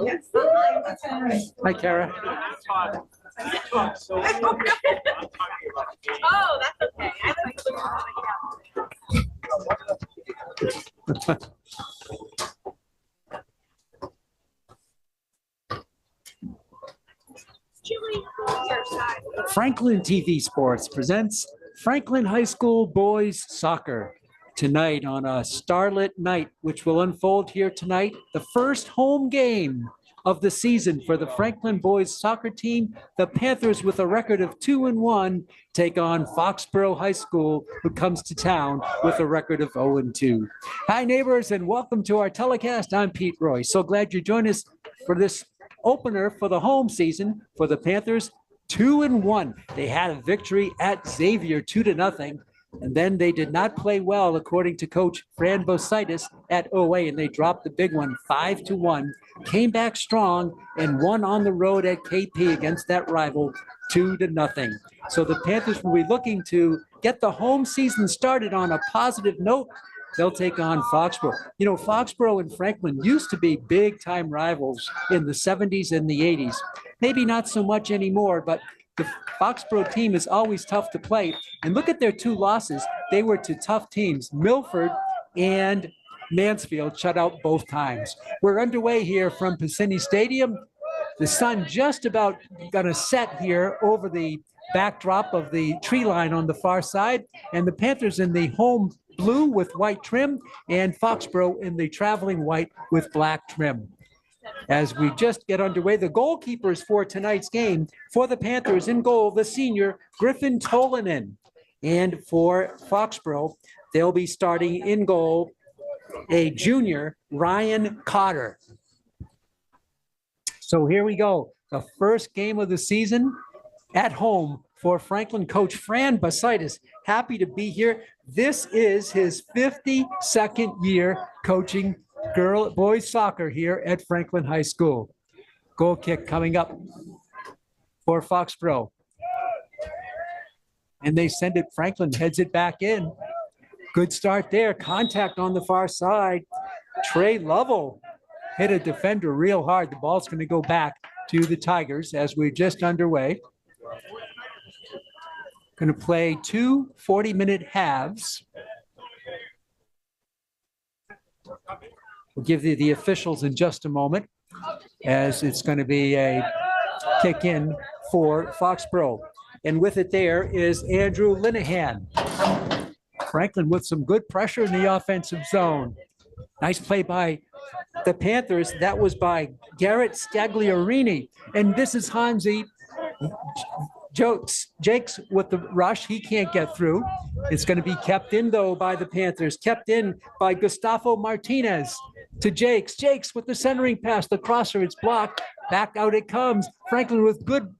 Yes. Hi, Kara. Oh, that's okay. I like to look at Franklin TV Sports presents Franklin High School Boys Soccer tonight on a starlit night, which will unfold here tonight. The first home game of the season for the Franklin boys soccer team. The Panthers, with a record of 2-1, take on Foxboro High School, who comes to town with a record of 0-2. Hi, neighbors, and welcome to our telecast. I'm Pete Roy. So glad you joined us for this opener for the home season for the Panthers. 2-1. They had a victory at Xavier 2-0. And then they did not play well, according to Coach Fran Bositis at OA, and they dropped the big one 5-1, came back strong and won on the road at KP against that rival 2-0. So the Panthers will be looking to get the home season started on a positive note. They'll take on Foxboro. You know, Foxboro and Franklin used to be big-time rivals in the 70s and the 80s. Maybe not so much anymore, but the Foxboro team is always tough to play. And look at their two losses. They were to tough teams. Milford and Mansfield shut out both times. We're underway here from Piscini Stadium. The sun just about gonna set here over the backdrop of the tree line on the far side. And the Panthers in the home blue with white trim, and Foxboro in the traveling white with black trim. As we just get underway, the goalkeepers for tonight's game for the Panthers, in goal, the senior Griffin Tolanen. And for Foxboro, they'll be starting in goal a junior, Ryan Cotter. So here we go. The first game of the season at home for Franklin coach Fran Bositis. Happy to be here. This is his 52nd year coaching boys soccer here at Franklin High School. Goal kick coming up for Foxboro. And they send it, Franklin heads it back in. Good start there. Contact on the far side. Trey Lovell hit a defender real hard. The ball's going to go back to the Tigers as we're just underway. Going to play two 40-minute halves. We'll give you the officials in just a moment, as it's going to be a kick in for Foxboro. And with it there is Andrew Linehan. Franklin with some good pressure in the offensive zone. Nice play by the Panthers. That was by Garrett Scagliarini. And this is Hansi Jakes with the rush. He can't get through. It's going to be kept in, though, by the Panthers. Kept in by Gustavo Martinez to Jakes. Jakes with the centering pass. The crosser, it's blocked. Back out it comes. Franklin with good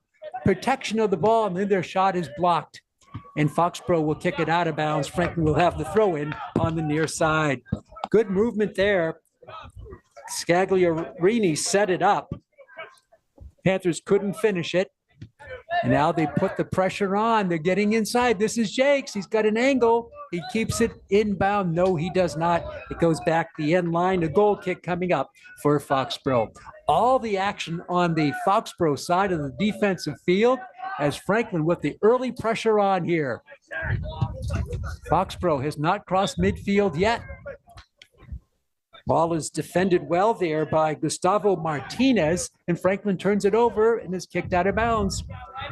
protection of the ball, and then their shot is blocked. And Foxboro will kick it out of bounds. Franklin will have the throw in on the near side. Good movement there. Scagliarini set it up. Panthers couldn't finish it. And now they put the pressure on. They're getting inside. This is Jakes. He's got an angle. He keeps it inbound. No, he does not. It goes back the end line. A goal kick coming up for Foxboro. All the action on the Foxboro side of the defensive field as Franklin with the early pressure on here. Foxboro has not crossed midfield yet. Ball is defended well there by Gustavo Martinez, and Franklin turns it over and is kicked out of bounds.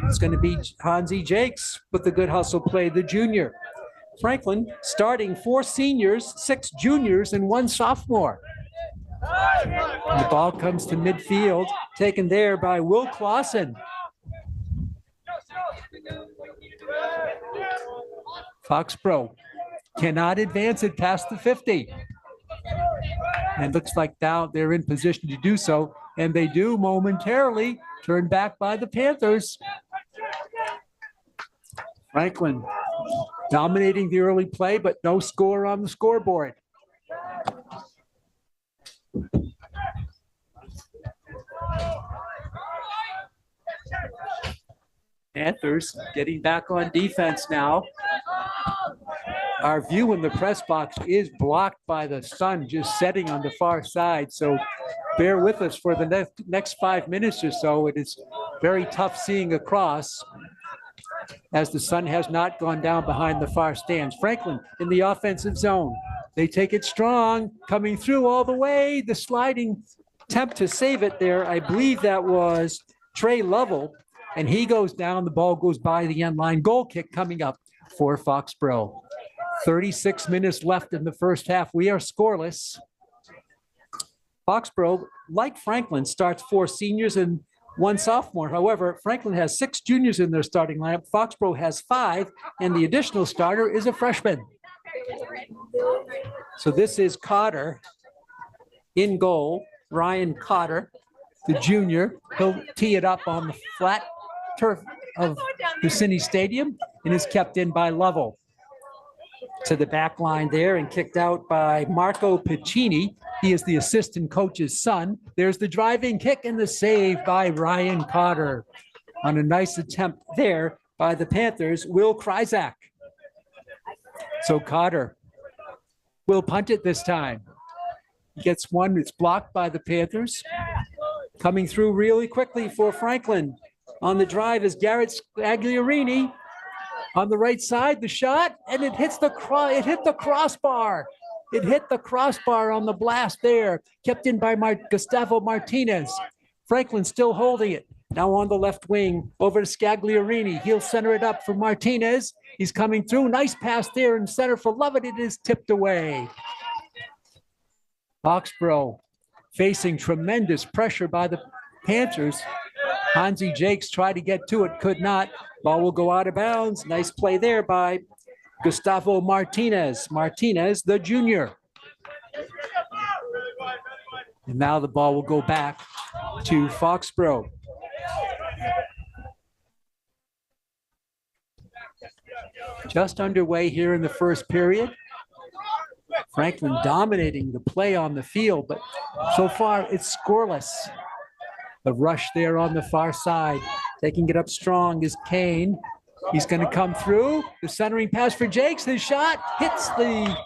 It's going to be Hansi Jakes with the good hustle play, the junior. Franklin starting 4 seniors, 6 juniors, and 1 sophomore. And the ball comes to midfield, taken there by Will Clausen. Foxboro cannot advance it past the 50. And looks like now they're in position to do so, and they do momentarily, turned back by the Panthers. Franklin dominating the early play, but no score on the scoreboard. Panthers getting back on defense now. Our view in the press box is blocked by the sun just setting on the far side, so bear with us for the next 5 minutes or so. It is very tough seeing across as the sun has not gone down behind the far stands. Franklin in the offensive zone. They take it strong, coming through all the way. The sliding attempt to save it there, I believe that was Trey Lovell, and he goes down. The ball goes by the end line. Goal kick coming up for Foxboro. 36 minutes left in the first half. We are scoreless. Foxboro, like Franklin, starts 4 seniors and 1 sophomore. However, Franklin has 6 juniors in their starting lineup. Foxboro has 5, and the additional starter is a freshman. So this is Cotter in goal. Ryan Cotter, the junior. He'll tee it up on the flat turf of Ducini Stadium and is kept in by Lovell. To the back line there and kicked out by Marco Piccini. He is the assistant coach's son. There's the driving kick and the save by Ryan Cotter. On a nice attempt there by the Panthers, Will Kryzak. So Cotter will punt it this time. He gets one that's blocked by the Panthers. Coming through really quickly for Franklin. On the drive is Garrett Scagliarini. On the right side, the shot, and it hits it hit the crossbar. It hit the crossbar on the blast there. Kept in by Gustavo Martinez. Franklin still holding it. Now on the left wing, over to Scagliarini. He'll center it up for Martinez. He's coming through. Nice pass there in center for Lovett. It is tipped away. Foxboro facing tremendous pressure by the Panthers. Hansi Jakes tried to get to it, could not. Ball will go out of bounds. Nice play there by Gustavo Martinez. Martinez, the junior. And now the ball will go back to Foxboro. Just underway here in the first period. Franklin dominating the play on the field, but so far it's scoreless. The rush there on the far side. Taking it up strong is Kane. He's going to come through. The centering pass for Jakes. His shot hits the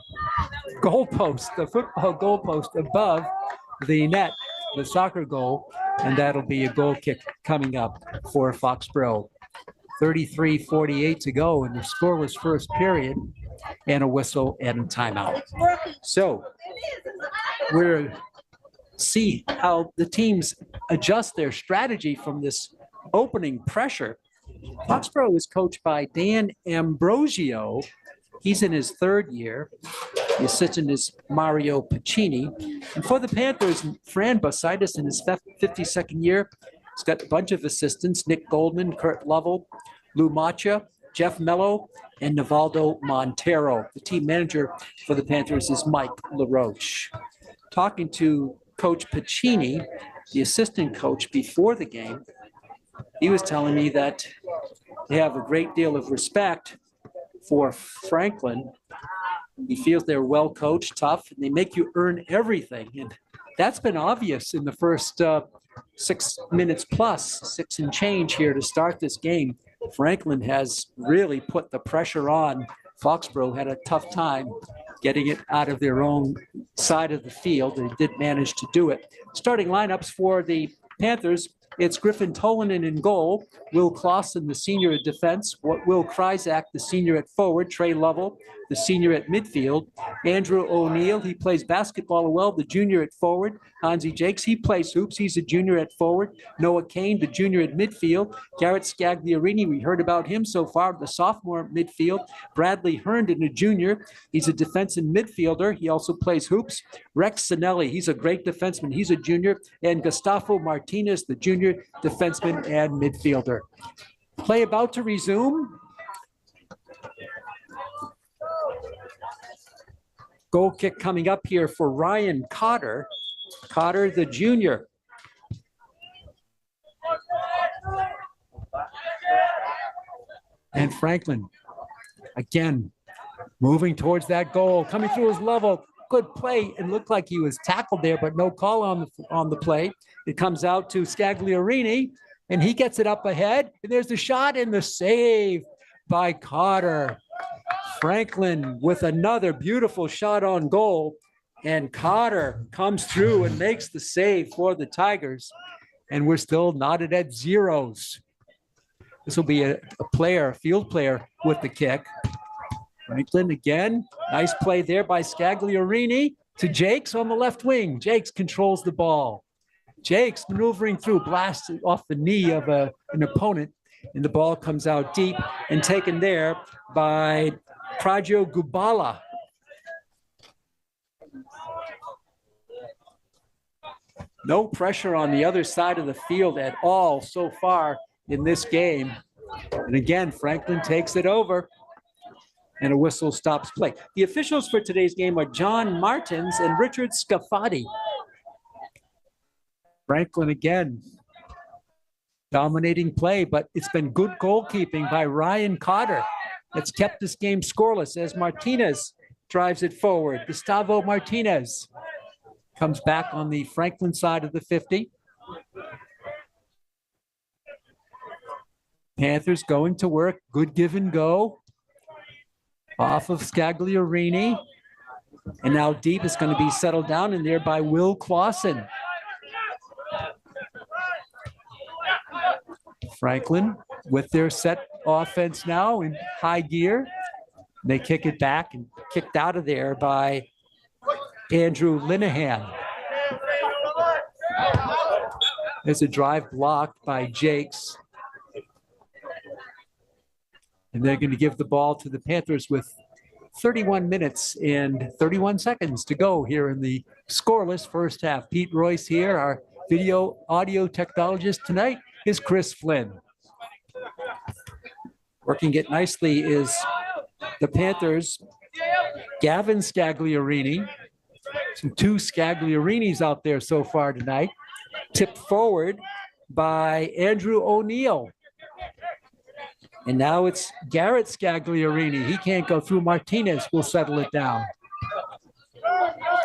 goalpost, the football goalpost above the net, the soccer goal, and that'll be a goal kick coming up for Foxboro. 33-48 to go in the scoreless first period, and a whistle and a timeout. So we'll see how the teams adjust their strategy from this opening pressure. Foxboro is coached by Dan Ambrosio. He's in his 3rd year. The assistant is Mario Piccini. And for the Panthers, Fran Bositis in his 52nd year. He's got a bunch of assistants: Nick Goldman, Kurt Lovell, Lou Macha, Jeff Mello, and Nivaldo Montero. The team manager for the Panthers is Mike LaRoche. Talking to Coach Piccini, the assistant coach, before the game, he was telling me that they have a great deal of respect for Franklin. He feels they're well coached, tough, and they make you earn everything. And that's been obvious in the first 6 minutes plus, 6 and change here to start this game. Franklin has really put the pressure on. Foxboro had a tough time getting it out of their own side of the field. They did manage to do it. Starting lineups for the Panthers: it's Griffin Tolanen in goal, Will Clausen, the senior at defense, Will Kryzak, the senior at forward, Trey Lovell, the senior at midfield, Andrew O'Neill, he plays basketball well, the junior at forward, Hansi Jakes, he plays hoops, he's a junior at forward, Noah Kane, the junior at midfield, Garrett Scagliarini, we heard about him so far, the sophomore at midfield, Bradley Herndon, a junior, he's a defensive midfielder, he also plays hoops, Rex Sinelli, he's a great defenseman, he's a junior, and Gustavo Martinez, the junior defenseman and midfielder. Play about to resume. Goal kick coming up here for Ryan Cotter. Cotter, the junior. And Franklin, again, moving towards that goal, coming through his level. Good play. It looked like he was tackled there, but no call on the play. It comes out to Scagliarini, and he gets it up ahead. And there's the shot and the save by Cotter. Franklin with another beautiful shot on goal. And Cotter comes through and makes the save for the Tigers. And we're still knotted at zeros. This will be a field player with the kick. Franklin again. Nice play there by Scagliarini to Jakes on the left wing. Jakes controls the ball. Jakes maneuvering through, blasted off the knee of an opponent, and the ball comes out deep and taken there by Prajo Gubala. No pressure on the other side of the field at all so far in this game. And again, Franklin takes it over, and a whistle stops play. The officials for today's game are John Martins and Richard Scafati. Franklin again dominating play, but it's been good goalkeeping by Ryan Cotter that's kept this game scoreless as Martinez drives it forward. Gustavo Martinez comes back on the Franklin side of the 50. Panthers going to work. Good give and go. Off of Scagliarini. And now deep is going to be settled down in there by Will Clausen. Franklin with their set offense now in high gear. They kick it back and kicked out of there by Andrew Linehan. There's a drive blocked by Jakes. And they're going to give the ball to the Panthers with 31 minutes and 31 seconds to go here in the scoreless first half. Pete Royce here, our video audio technologist tonight is Chris Flynn. Working it nicely is the Panthers, Gavin Scagliarini. Two Scagliarinis out there so far tonight. Tipped forward by Andrew O'Neill. And now it's Garrett Scagliarini. He can't go through. Martinez will settle it down.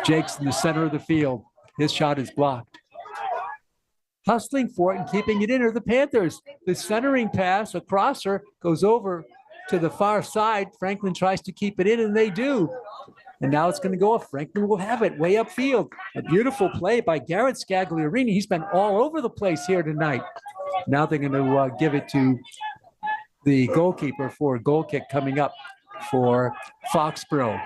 Jake's in the center of the field. His shot is blocked. Hustling for it and keeping it in are the Panthers. The centering pass, a crosser, goes over to the far side. Franklin tries to keep it in, and they do. And now it's going to go off. Franklin will have it way upfield. A beautiful play by Garrett Scagliarini. He's been all over the place here tonight. Now they're going to give it to the goalkeeper for a goal kick coming up for Foxboro.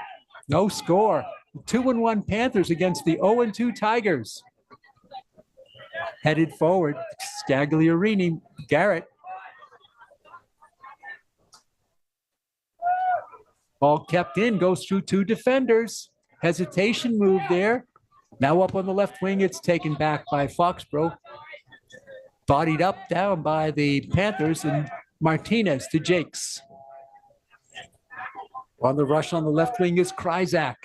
No score. 2-1 Panthers against the 0-2 Tigers. Headed forward, Scagliarini, Garrett. Ball kept in, goes through two defenders. Hesitation move there. Now up on the left wing, it's taken back by Foxboro. Bodied up, down by the Panthers, and Martinez to Jakes. On the rush on the left wing is Kryzak.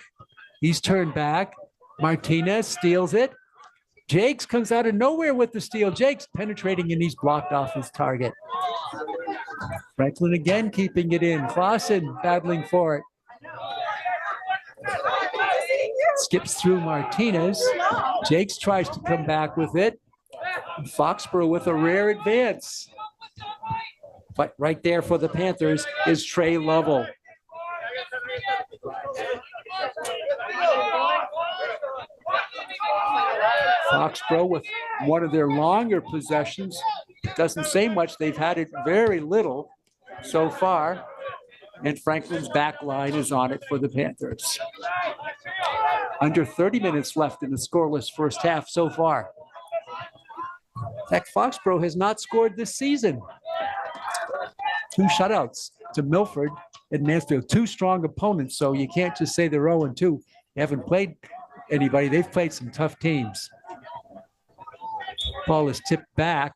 He's turned back. Martinez steals it. Jakes comes out of nowhere with the steal. Jakes penetrating, and he's blocked off his target. Franklin again keeping it in. Clausen battling for it. Skips through Martinez. Jakes tries to come back with it. Foxboro with a rare advance. But right there for the Panthers is Trey Lovell. Foxboro with one of their longer possessions. Doesn't say much. They've had it very little so far. And Franklin's back line is on it for the Panthers. Under 30 minutes left in the scoreless first half so far. In fact, Foxboro has not scored this season. 2 shutouts to Milford and Mansfield. 2 strong opponents, so you can't just say they're 0-2. They haven't played anybody. They've played some tough teams. Ball is tipped back.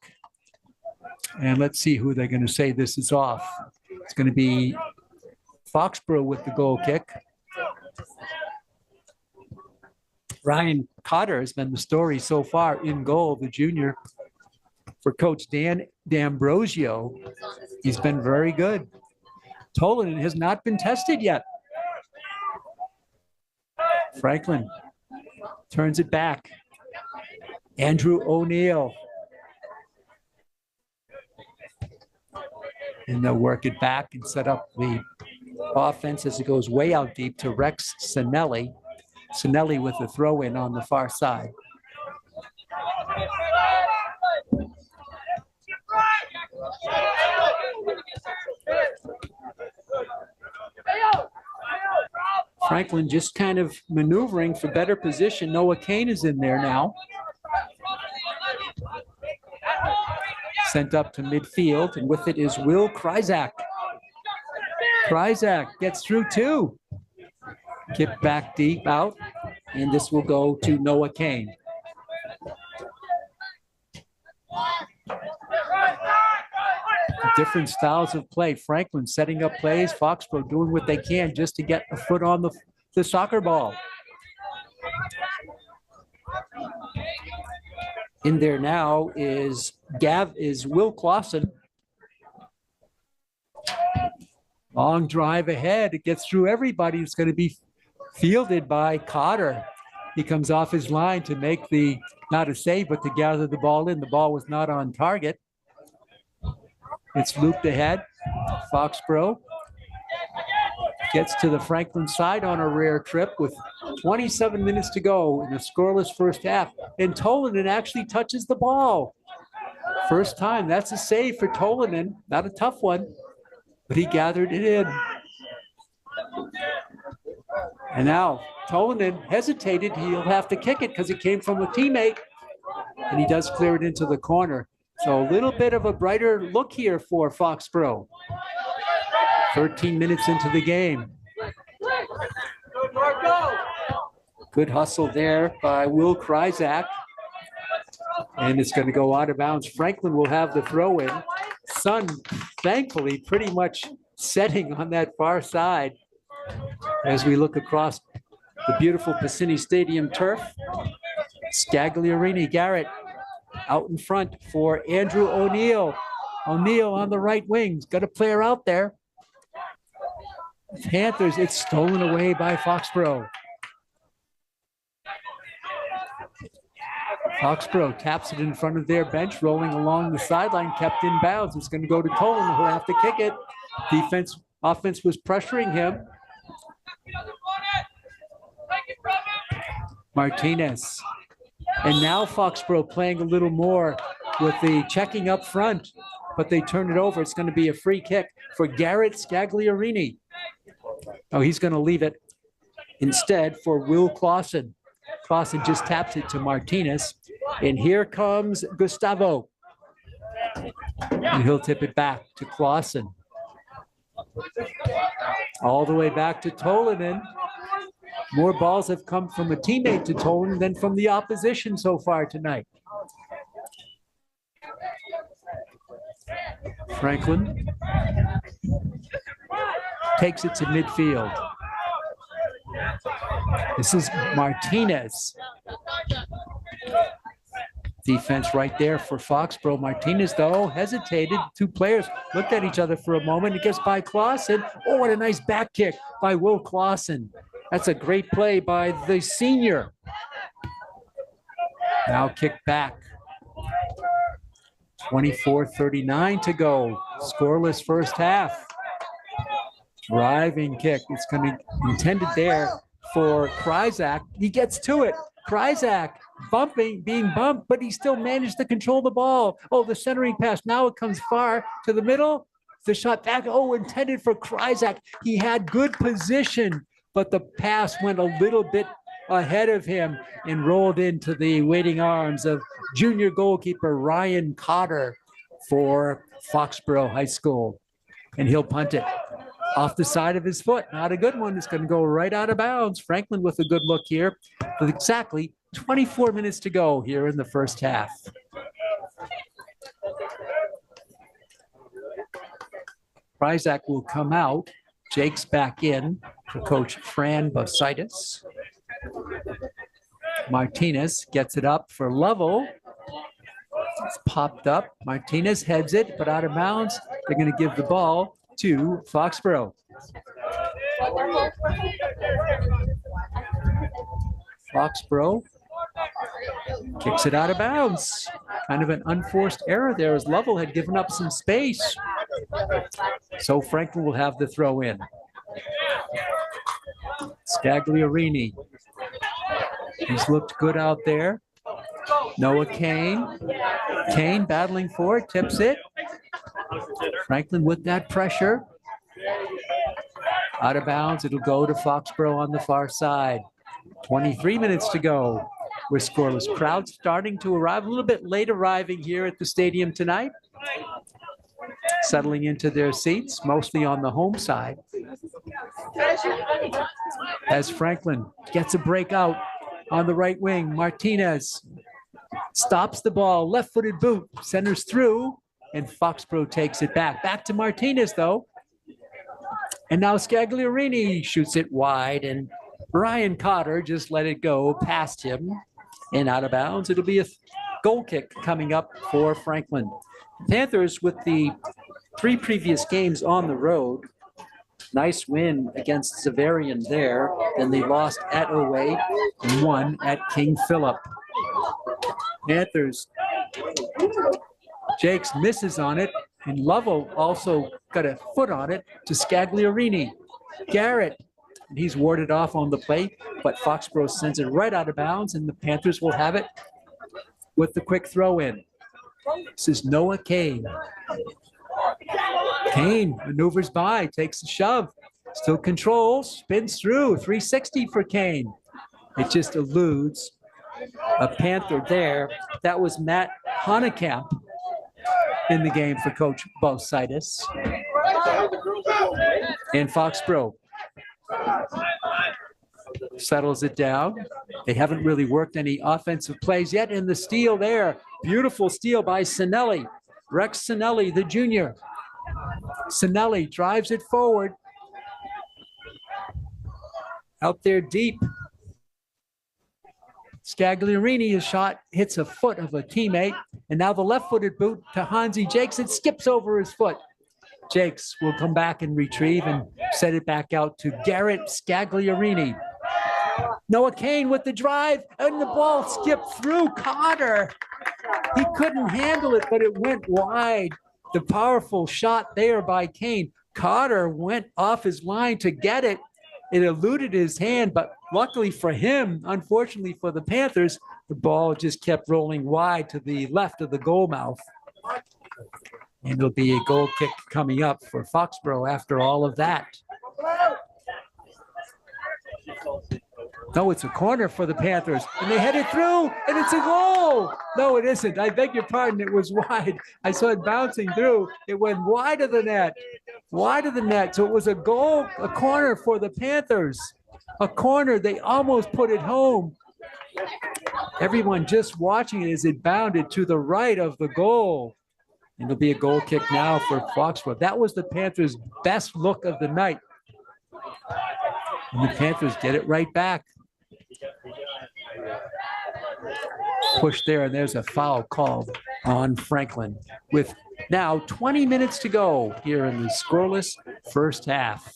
And let's see who they're going to say this is off. It's going to be Foxboro with the goal kick. Ryan Cotter has been the story so far in goal, the junior. For Coach Dan D'Ambrosio, he's been very good. Tolan has not been tested yet. Franklin turns it back. Andrew O'Neill. And they'll work it back and set up the offense as it goes way out deep to Rex Sinelli. Sinelli with the throw in on the far side. Franklin just kind of maneuvering for better position. Noah Kane is in there now. Sent up to midfield, and with it is Will Kryzak. Kryzak gets through two. Kick back deep out, and this will go to Noah Kane. Different styles of play. Franklin setting up plays, Foxboro doing what they can just to get a foot on the soccer ball. In there now is Will Clausen. Long drive ahead. It gets through everybody. It's going to be fielded by Cotter. He comes off his line to make not a save, but to gather the ball in. The ball was not on target. It's looped ahead. Foxboro gets to the Franklin side on a rare trip with 27 minutes to go in a scoreless first half. And Tolanen actually touches the ball. First time. That's a save for Tolanen. Not a tough one, but he gathered it in. And now Tolanen hesitated. He'll have to kick it because it came from a teammate. And he does clear it into the corner. So a little bit of a brighter look here for Foxboro. 13 minutes into the game. Good hustle there by Will Kryzak. And it's going to go out of bounds. Franklin will have the throw in. Sun, thankfully, pretty much setting on that far side as we look across the beautiful Piscini Stadium turf. Scagliarini Garrett out in front for Andrew O'Neill. O'Neill on the right wing's got a player out there. Panthers, it's stolen away by Foxboro. Foxboro taps it in front of their bench, rolling along the sideline, kept in bounds. It's going to go to Tolan, who'll have to kick it. Offense was pressuring him. Martinez. And now Foxboro playing a little more with the checking up front, but they turn it over. It's going to be a free kick for Garrett Scagliarini. Oh, he's going to leave it instead for Will Clausen. Clausen just taps it to Martinez. And here comes Gustavo. And he'll tip it back to Clausen. All the way back to Tolanen. More balls have come from a teammate to Tolanen than from the opposition so far tonight. Franklin takes it to midfield. This is Martinez. Defense right there for Foxboro. Martinez, though, hesitated. Two players looked at each other for a moment. It gets by Clausen. Oh, what a nice back kick by Will Clausen. That's a great play by the senior. Now kick back. 24:39 to go. Scoreless first half. Driving kick. It's going to be intended there for Kryzak. He gets to it. Kryzak being bumped, but he still managed to control the ball. Oh, the centering pass. Now it comes far to the middle. The shot back. Oh, intended for Kryzak. He had good position, but the pass went a little bit ahead of him and rolled into the waiting arms of junior goalkeeper Ryan Cotter for Foxboro High School. And he'll punt it off the side of his foot. Not a good one. It's going to go right out of bounds. Franklin with a good look here. With exactly 24 minutes to go here in the first half. Kryzak will come out. Jake's back in for Coach Fran Bositis. Martinez gets it up for Lovell. It's popped up. Martinez heads it, but out of bounds. They're going to give the ball to Foxboro. Foxboro kicks it out of bounds. Kind of an unforced error there as Lovell had given up some space. So Franklin will have the throw in. Scagliarini He's looked good out there. Noah Kane. Kane battling for it, tips it. Franklin with that pressure. Out of bounds, it'll go to Foxboro on the far side. 23 minutes to go. We're scoreless. Crowd starting to arrive, a little bit late arriving here at the stadium tonight. Settling into their seats, mostly on the home side. As Franklin gets a breakout on the right wing, Martinez stops the ball, left-footed boot, centers through, and Foxboro takes it back. Back to Martinez, though. And now Scagliarini shoots it wide, and Brian Cotter just let it go past him and out of bounds. It'll be a goal kick coming up for Franklin. Panthers, with the 3 previous games on the road, nice win against Xaverian there. Then they lost at Oway and won at King Philip. Panthers, Jakes misses on it, and Lovell also got a foot on it to Scagliarini. Garrett, and he's warded off on the play, but Foxboro sends it right out of bounds, and the Panthers will have it with the quick throw in. This is Noah Kane. Kane maneuvers by, takes a shove, still controls, spins through, 360 for Kane. It just eludes a Panther there. That was Matt Honekamp in the game for Coach Balsaitis. And Foxboro settles it down. They haven't really worked any offensive plays yet. In the steal there, beautiful steal by Sinelli. Rex Sinelli, the junior. Sinelli drives it forward. Out there deep. Scagliarini, his shot hits a foot of a teammate. And now the left-footed boot to Hansi Jakes. It skips over his foot. Jakes will come back and retrieve and set it back out to Garrett Scagliarini. Noah Kane with the drive, and the ball skipped through Cotter. He couldn't handle it, but it went wide. The powerful shot there by Kane. Cotter went off his line to get it. It eluded his hand, but luckily for him, unfortunately for the Panthers, the ball just kept rolling wide to the left of the goal mouth. And it'll be a goal kick coming up for Foxboro after all of that. No, it's a corner for the Panthers, and they head it through, and it's a goal. No, it isn't. I beg your pardon. It was wide. I saw it bouncing through. It went wide of the net, wide of the net. So it was a goal, a corner for the Panthers. A corner. They almost put it home. Everyone just watching it as it bounded to the right of the goal. And it'll be a goal kick now for Foxborough. That was the Panthers' best look of the night. And the Panthers get it right back. Push there, and there's a foul called on Franklin with now 20 minutes to go here in the scoreless first half.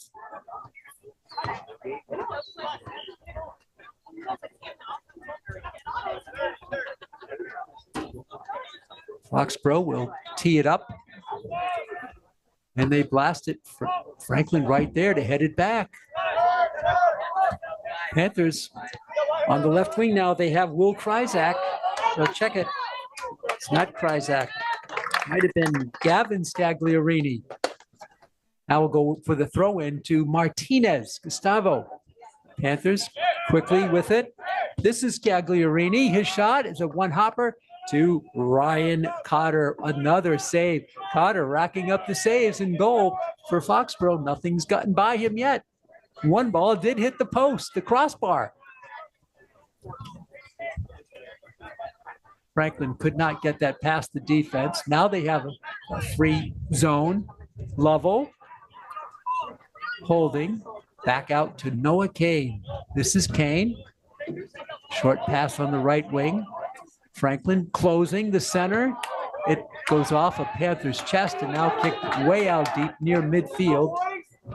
Foxborough will tee it up, and they blast it for Franklin right there to head it back. Panthers on the left wing now, they have Will Kryzak. So check it. It's not Kryzak. Might have been Gavin Scagliarini. Now we'll go for the throw in to Martinez, Gustavo. Panthers quickly with it. This is Scagliarini. His shot is a one-hopper to Ryan Cotter. Another save. Cotter racking up the saves in goal for Foxborough. Nothing's gotten by him yet. One ball did hit the post, the crossbar. Franklin could not get that past the defense. Now they have a free zone. Lovell holding back out to Noah Kane. This is Kane. Short pass on the right wing. Franklin closing the center. It goes off a Panther's chest and now kicked way out deep near midfield.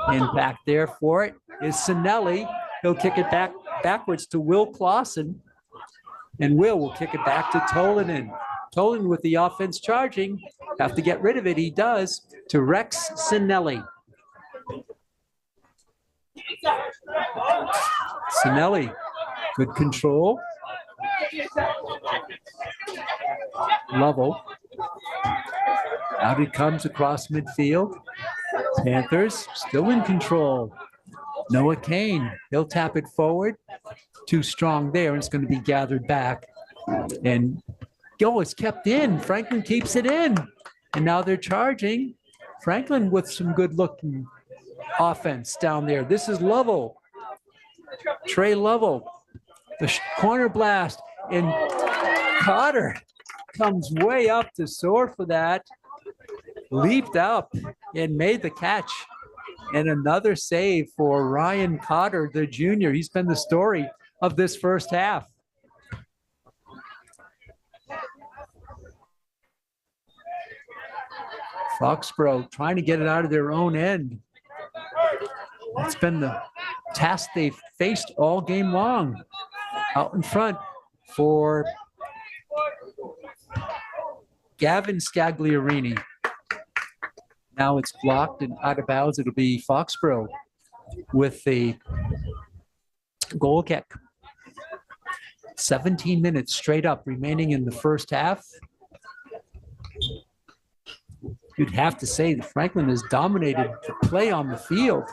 And back there for it is Sinelli. He'll kick it backwards to Will Clausen. And will kick it back to Tolinen. Tolinen with the offense charging. Have to get rid of it. He does to Rex Sinelli. Sinelli, good control. Lovell. Out he comes across midfield. Panthers still in control. Noah Kane, he'll tap it forward. Too strong there, and it's going to be gathered back. And it's kept in. Franklin keeps it in. And now they're charging. Franklin with some good looking offense down there. This is Lovell. Trey Lovell. The corner blast. And Cotter comes way up to soar for that. Leaped up and made the catch. And another save for Ryan Cotter, the junior. He's been the story of this first half. Foxboro trying to get it out of their own end. That's been the task they've faced all game long. Out in front for Gavin Scagliarini. Now it's blocked and out of bounds. It'll be Foxboro with the goal kick. 17 minutes straight up remaining in the first half. You'd have to say that Franklin has dominated the play on the field,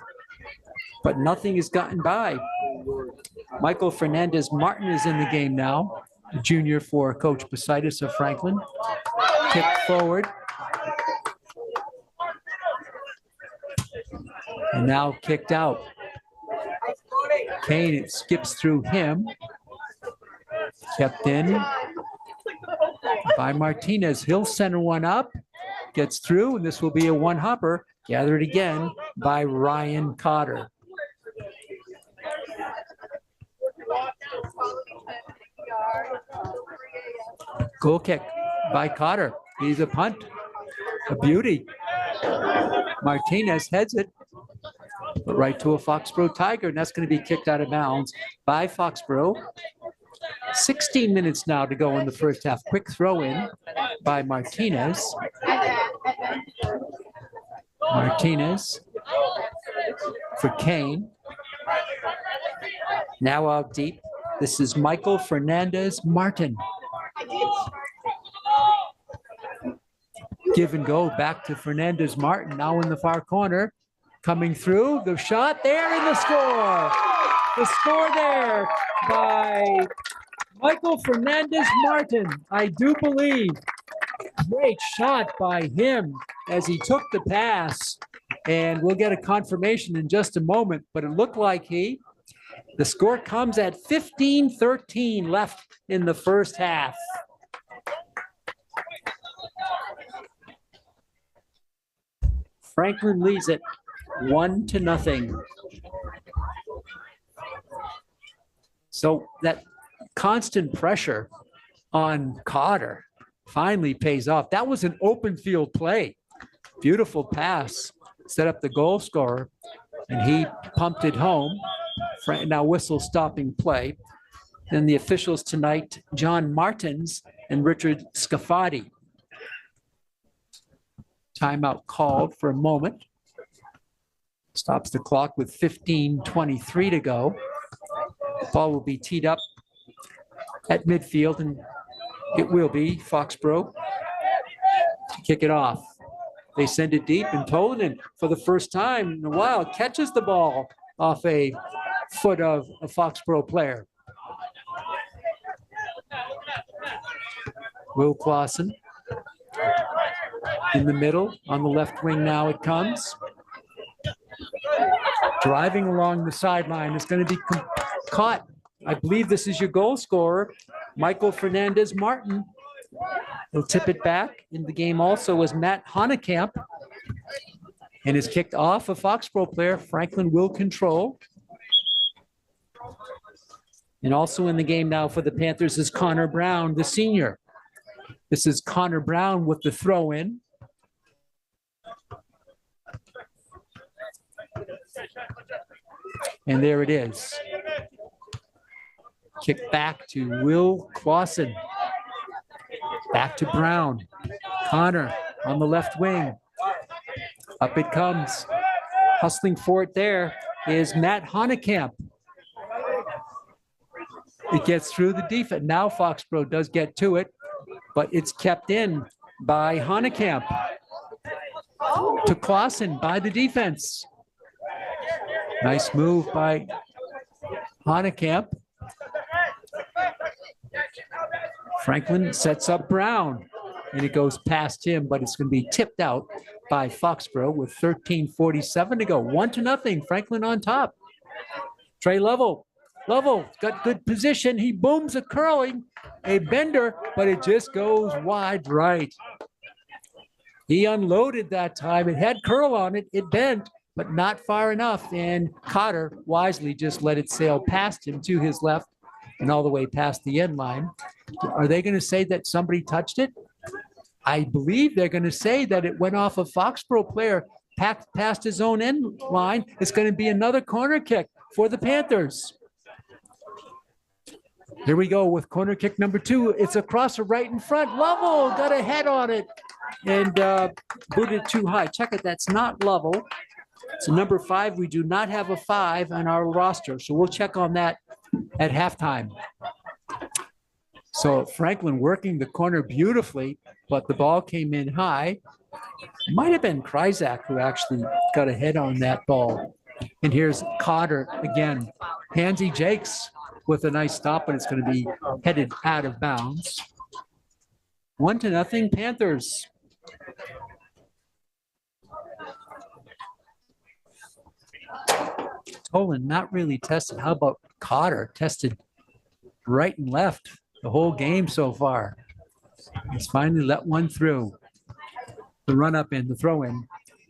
but nothing has gotten by. Michael Fernandez Martin is in the game now, junior for Coach Basitis of Franklin. Kick forward. And now kicked out. Kane, it skips through him. Kept in by Martinez. He'll center one up. Gets through, and this will be a one-hopper. Gathered again by Ryan Cotter. Goal kick by Cotter. He's a punt. A beauty. Martinez heads it, but right to a Foxboro Tiger, and that's going to be kicked out of bounds by Foxboro. 16 minutes now to go in the first half. Quick throw in by Martinez. Martinez for Kane. Now out deep. This is Michael Fernandez Martin. Give and go back to Fernandez Martin, now in the far corner. Coming through, the shot there, and the score. The score there by Michael Fernandez Martin, I do believe. Great shot by him as he took the pass. And we'll get a confirmation in just a moment, but it looked like the score comes at 15-13 left in the first half. Franklin leads it 1-0. So that constant pressure on Cotter finally pays off. That was an open field play. Beautiful pass, set up the goal scorer, and he pumped it home. Now whistle stopping play. Then the officials tonight, John Martins and Richard Scafati. Timeout called for a moment. Stops the clock with 15:23 to go. Ball will be teed up at midfield, and it will be Foxboro to kick it off. They send it deep, and Tolanen, for the first time in a while, catches the ball off a foot of a Foxboro player. Will Clausen in the middle, on the left wing now it comes. Driving along the sideline is going to be caught. I believe this is your goal scorer, Michael Fernandez Martin. He'll tip it back. In the game also was Matt Honekamp, and is kicked off a Foxboro player. Franklin will control. And also in the game now for the Panthers is Connor Brown, the senior. This is Connor Brown with the throw in. And there it is. Kick back to Will Clausen. Back to Brown. Connor on the left wing. Up it comes. Hustling for it there is Matt Honekamp. It gets through the defense. Now Foxborough does get to it, but it's kept in by Hanekamp to Clausen by the defense. Nice move by Hanekamp. Franklin sets up Brown, and it goes past him, but it's going to be tipped out by Foxborough with 13:47 to go. 1-0, Franklin on top. Trey Lovell got good position. He booms a curling, a bender, but it just goes wide right. He unloaded that time. It had curl on it. It bent, but not far enough. And Cotter wisely just let it sail past him to his left and all the way past the end line. Are they going to say that somebody touched it? I believe they're going to say that it went off a Foxborough player past his own end line. It's going to be another corner kick for the Panthers. Here we go with corner kick number 2. It's a crosser right in front. Lovell got a head on it and booted too high. Check it. That's not Lovell. So number 5, we do not have a 5 on our roster. So we'll check on that at halftime. So Franklin working the corner beautifully, but the ball came in high. Might have been Kryzak who actually got a head on that ball. And here's Cotter again. Hansy Jakes with a nice stop, and it's going to be headed out of bounds. 1-0 Panthers. Tolan not really tested. How about Cotter? Tested right and left the whole game so far. He's finally let one through. The run up in, the throw in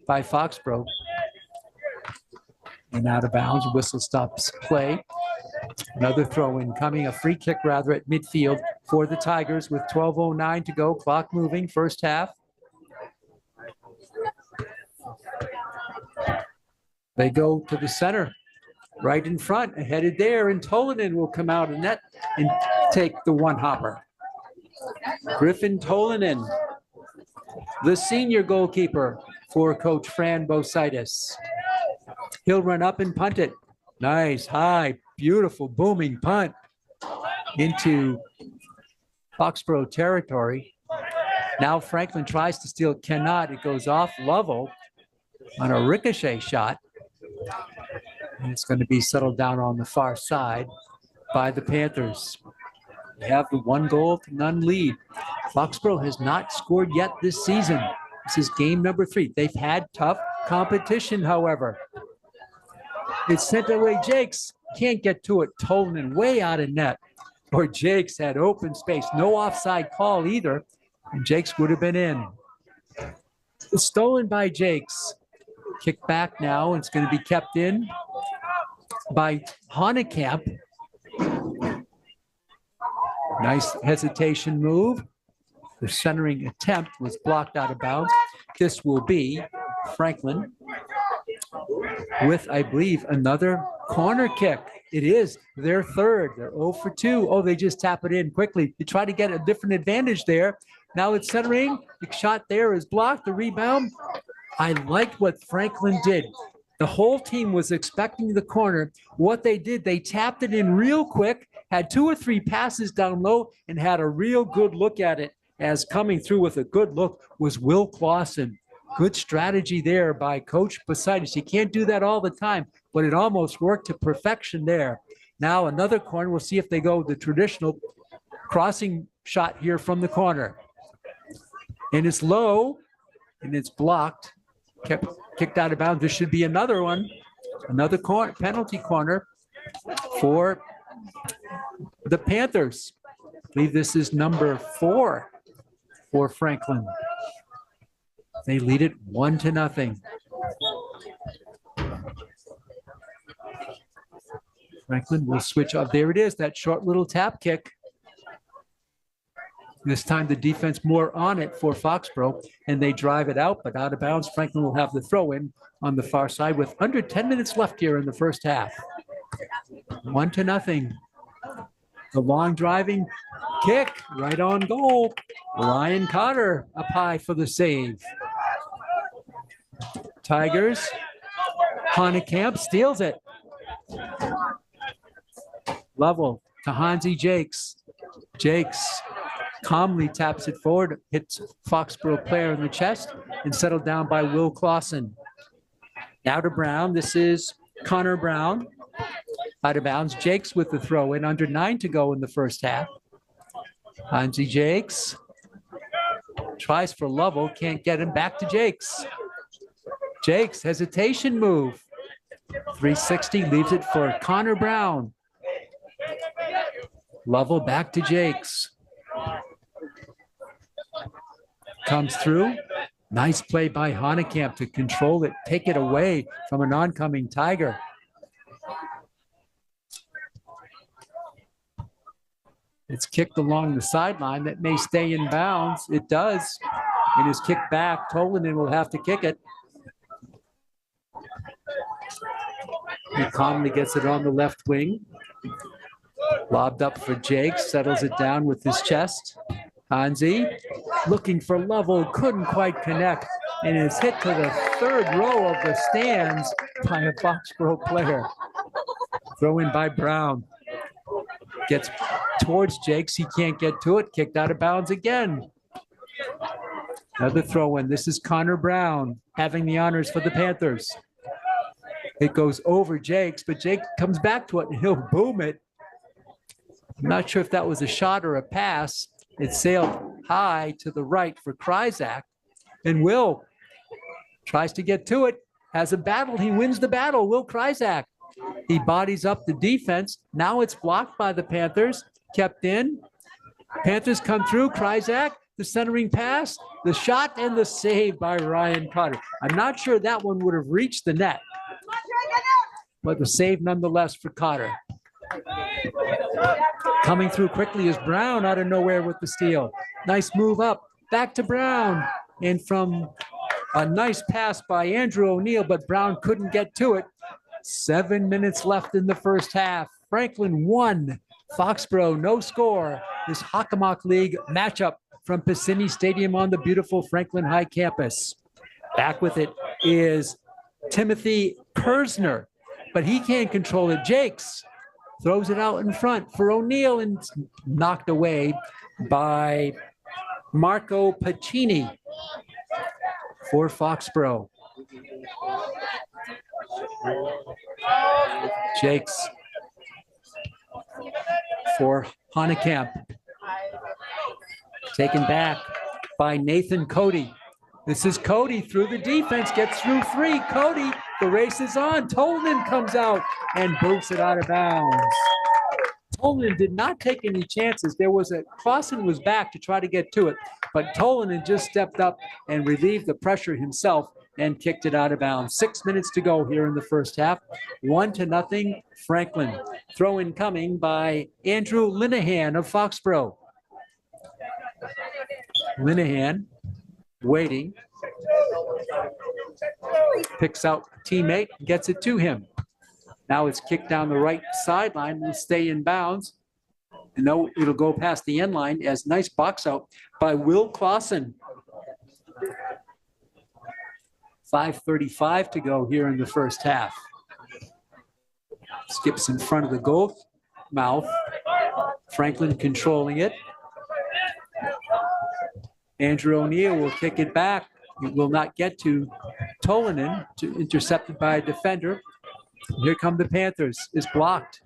by Foxborough. And out of bounds, whistle stops play. Another throw in coming, a free kick rather at midfield for the Tigers with 12:09 to go. Clock moving, first half. They go to the center, right in front, headed there, and Tolanen will come out of net and take the one hopper. Griffin Tolanen, the senior goalkeeper for Coach Fran Bositis. He'll run up and punt it. Nice, high, beautiful, booming punt into Foxborough territory. Now Franklin tries to steal, cannot. It goes off Lovell on a ricochet shot. And it's going to be settled down on the far side by the Panthers. They have the 1-0 lead. Foxborough has not scored yet this season. This is game number 3. They've had tough competition, however. It's sent away Jakes. Can't get to it. Tolanen way out of net. Or Jakes had open space. No offside call either. And Jakes would have been in. It's stolen by Jakes. Kick back now. It's going to be kept in by Hanekamp. Nice hesitation move. The centering attempt was blocked out of bounds. This will be Franklin with, I believe, another corner kick. It is their third. They're 0 for 2. Oh, they just tap it in quickly. They try to get a different advantage there. Now it's centering. The shot there is blocked. The rebound. I liked what Franklin did. The whole team was expecting the corner. What they did, they tapped it in real quick, had 2 or 3 passes down low, and had a real good look at it. As coming through with a good look was Will Clausen. Good strategy there by Coach Bositis. You can't do that all the time, but it almost worked to perfection there. Now another corner. We'll see if they go the traditional crossing shot here from the corner. And it's low, and it's blocked. Kept kicked out of bounds. There should be another one. Another corner, penalty corner for the Panthers. I believe this is number 4 for Franklin. They lead it 1-0. Franklin will switch up. There it is, that short little tap kick. This time the defense more on it for Foxborough, and they drive it out, but out of bounds. Franklin will have the throw in on the far side with under 10 minutes left here in the first half. 1-0. The long driving kick right on goal. Ryan Cotter up high for the save. Tigers. Hanekamp steals it. Lovell to Hansi Jakes. Jakes calmly taps it forward, hits Foxboro player in the chest, and settled down by Will Clausen. Now to Brown. This is Connor Brown. Out of bounds. Jakes with the throw in. Under 9 to go in the first half. Hansi Jakes tries for Lovell. Can't get him. Back to Jakes. Jakes, hesitation move. 360, leaves it for Connor Brown. Lovell back to Jakes. Comes through. Nice play by Honekamp to control it, take it away from an oncoming Tiger. It's kicked along the sideline. That may stay in bounds. It does. It is kicked back. Tolinen will have to kick it. He calmly gets it on the left wing. Lobbed up for Jakes, settles it down with his chest. Hansi looking for Lovell, couldn't quite connect, and is hit to the third row of the stands by a Foxboro player. Throw in by Brown. Gets towards Jakes, he can't get to it, kicked out of bounds again. Another throw in. This is Connor Brown having the honors for the Panthers. It goes over Jakes, but Jake comes back to it and he'll boom it. I'm not sure if that was a shot or a pass. It sailed high to the right for Kryzak, and Will tries to get to it, has a battle. He wins the battle, Will Kryzak. He bodies up the defense. Now it's blocked by the Panthers, kept in. Panthers come through, Kryzak, the centering pass, the shot, and the save by Ryan Cotter. I'm not sure that one would have reached the net, but the save nonetheless for Cotter. Coming through quickly is Brown out of nowhere with the steal. Nice move up, back to Brown. And from a nice pass by Andrew O'Neill, but Brown couldn't get to it. 7 minutes left in the first half. Franklin 1, Foxboro no score. This Hockomock League matchup from Piscini Stadium on the beautiful Franklin High campus. Back with it is Timothy Kersner, but he can't control it. Jakes throws it out in front for O'Neill and knocked away by Marco Pacini for Foxboro. Jakes for Honekamp. Taken back by Nathan Cody. This is Cody through the defense, gets through 3. Cody, the race is on. Tolinen comes out and boots it out of bounds. Tolinen did not take any chances. There was a, Clausen was back to try to get to it, but Tolinen just stepped up and relieved the pressure himself and kicked it out of bounds. 6 minutes to go here in the first half. 1-0 Franklin. Throw in coming by Andrew Linehan of Foxboro. Linehan waiting. Picks out teammate, gets it to him. Now it's kicked down the right sideline, will stay in bounds. And no, it'll go past the end line as nice box out by Will Clausen. 5:35 to go here in the first half. Skips in front of the goal mouth. Franklin controlling it. Andrew O'Neill will kick it back. It will not get to Tolinen, intercepted by a defender. Here come the Panthers, is blocked.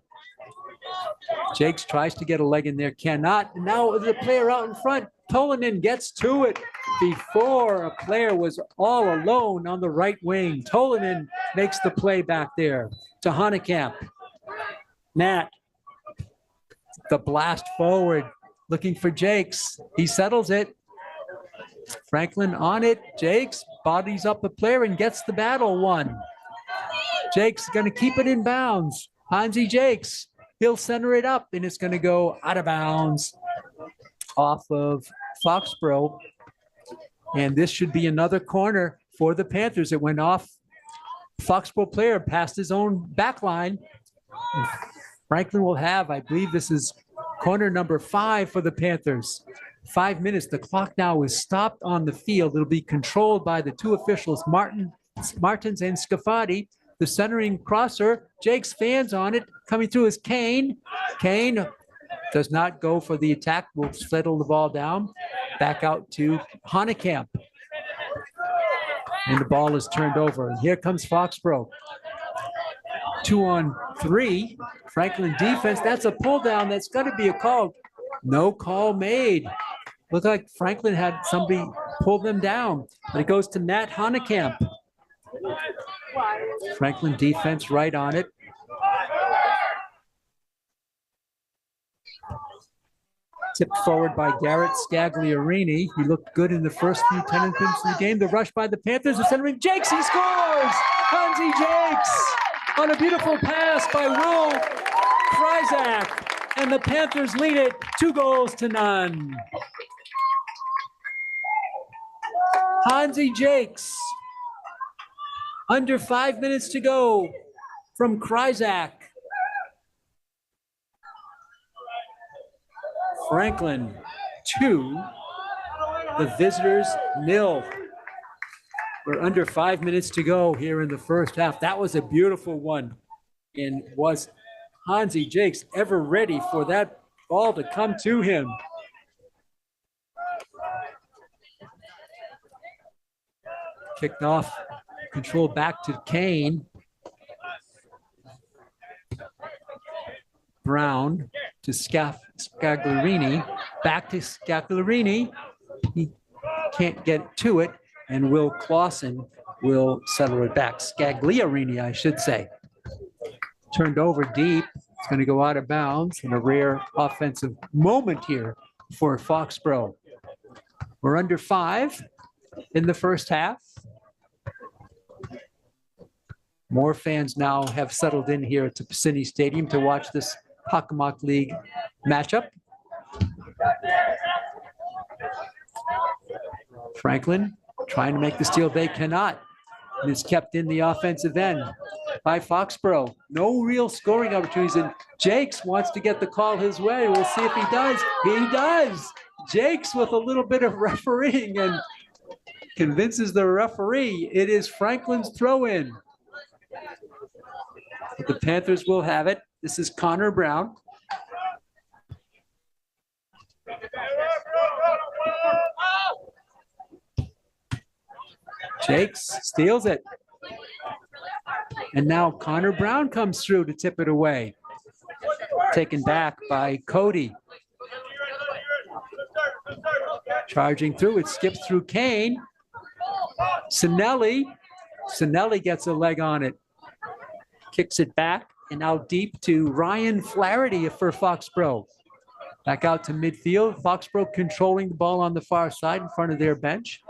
Jakes tries to get a leg in there, cannot. Now the player out in front, Tolinen gets to it before a player was all alone on the right wing. Tolinen makes the play back there to Honekamp. Nat, the blast forward, looking for Jakes. He settles it. Franklin on it. Jakes bodies up the player and gets the battle won. Jakes going to keep it in bounds. Hansi Jakes, he'll center it up and it's going to go out of bounds off of Foxboro. And this should be another corner for the Panthers. It went off Foxboro player past his own back line. Franklin will have, I believe this is corner number 5 for the Panthers. 5 minutes. The clock now is stopped on the field. It'll be controlled by the 2 officials, Martins and Scafati. The centering crosser, Jake's fans on it. Coming through is Kane. Kane does not go for the attack, will settle the ball down, back out to Hanekamp. And the ball is turned over. And here comes Foxboro. 2-on-3. Franklin defense. That's a pull down. That's got to be a call. No call made. Looked like Franklin had somebody pull them down. But it goes to Nat Hanekamp. Franklin defense right on it. Tipped forward by Garrett Scagliarini. He looked good in the first few 10 minutes of the game. The rush by the Panthers are centering. Jakes, he scores! Hansi Jakes on a beautiful pass by Will Kryzak. And the Panthers lead it 2-0. Hansi Jakes. Under 5 minutes to go from Kryzak. Franklin 2, the visitors 0. We're under 5 minutes to go here in the first half. That was a beautiful one. And was Hansi Jakes ever ready for that ball to come to him? Kicked off, control back to Kane. Brown to Scagliarini, back to Scagliarini. He can't get to it, and Will Clausen will settle it back. Scagliarini, I should say. Turned over deep. It's going to go out of bounds, and a rare offensive moment here for Foxboro. We're under 5 in the first half. More fans now have settled in here at Tapasini Stadium to watch this Hockomock League matchup. Franklin trying to make the steal. They cannot. And it's kept in the offensive end by Foxboro. No real scoring opportunities. And Jakes wants to get the call his way. We'll see if he does. He does. Jakes with a little bit of refereeing and convinces the referee it is Franklin's throw-in. But the Panthers will have it. This is Connor Brown. Jakes steals it. And now Connor Brown comes through to tip it away. Taken back by Cody. Charging through, it skips through Kane. Sinelli gets a leg on it. Kicks it back and out deep to Ryan Flaherty for Foxboro. Back out to midfield. Foxboro controlling the ball on the far side in front of their bench.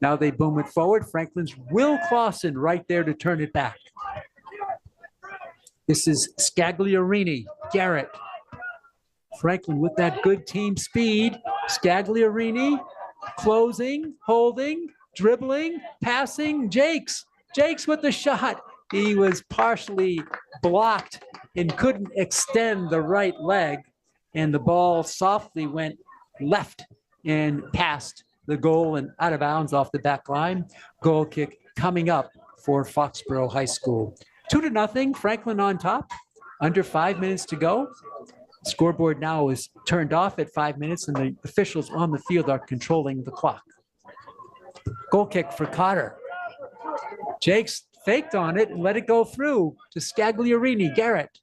Now they boom it forward. Franklin's Will Clausen right there to turn it back. This is Scagliarini, Garrett. Franklin with that good team speed. Scagliarini closing, holding, dribbling, passing. Jakes with the shot. He was partially blocked and couldn't extend the right leg. And the ball softly went left and past the goal and out of bounds off the back line. Goal kick coming up for Foxboro High School. 2-0, Franklin on top. Under 5 minutes to go. Scoreboard now is turned off at 5 minutes and the officials on the field are controlling the clock. Goal kick for Cotter. Jakes faked on it and let it go through to Scagliarini, Garrett.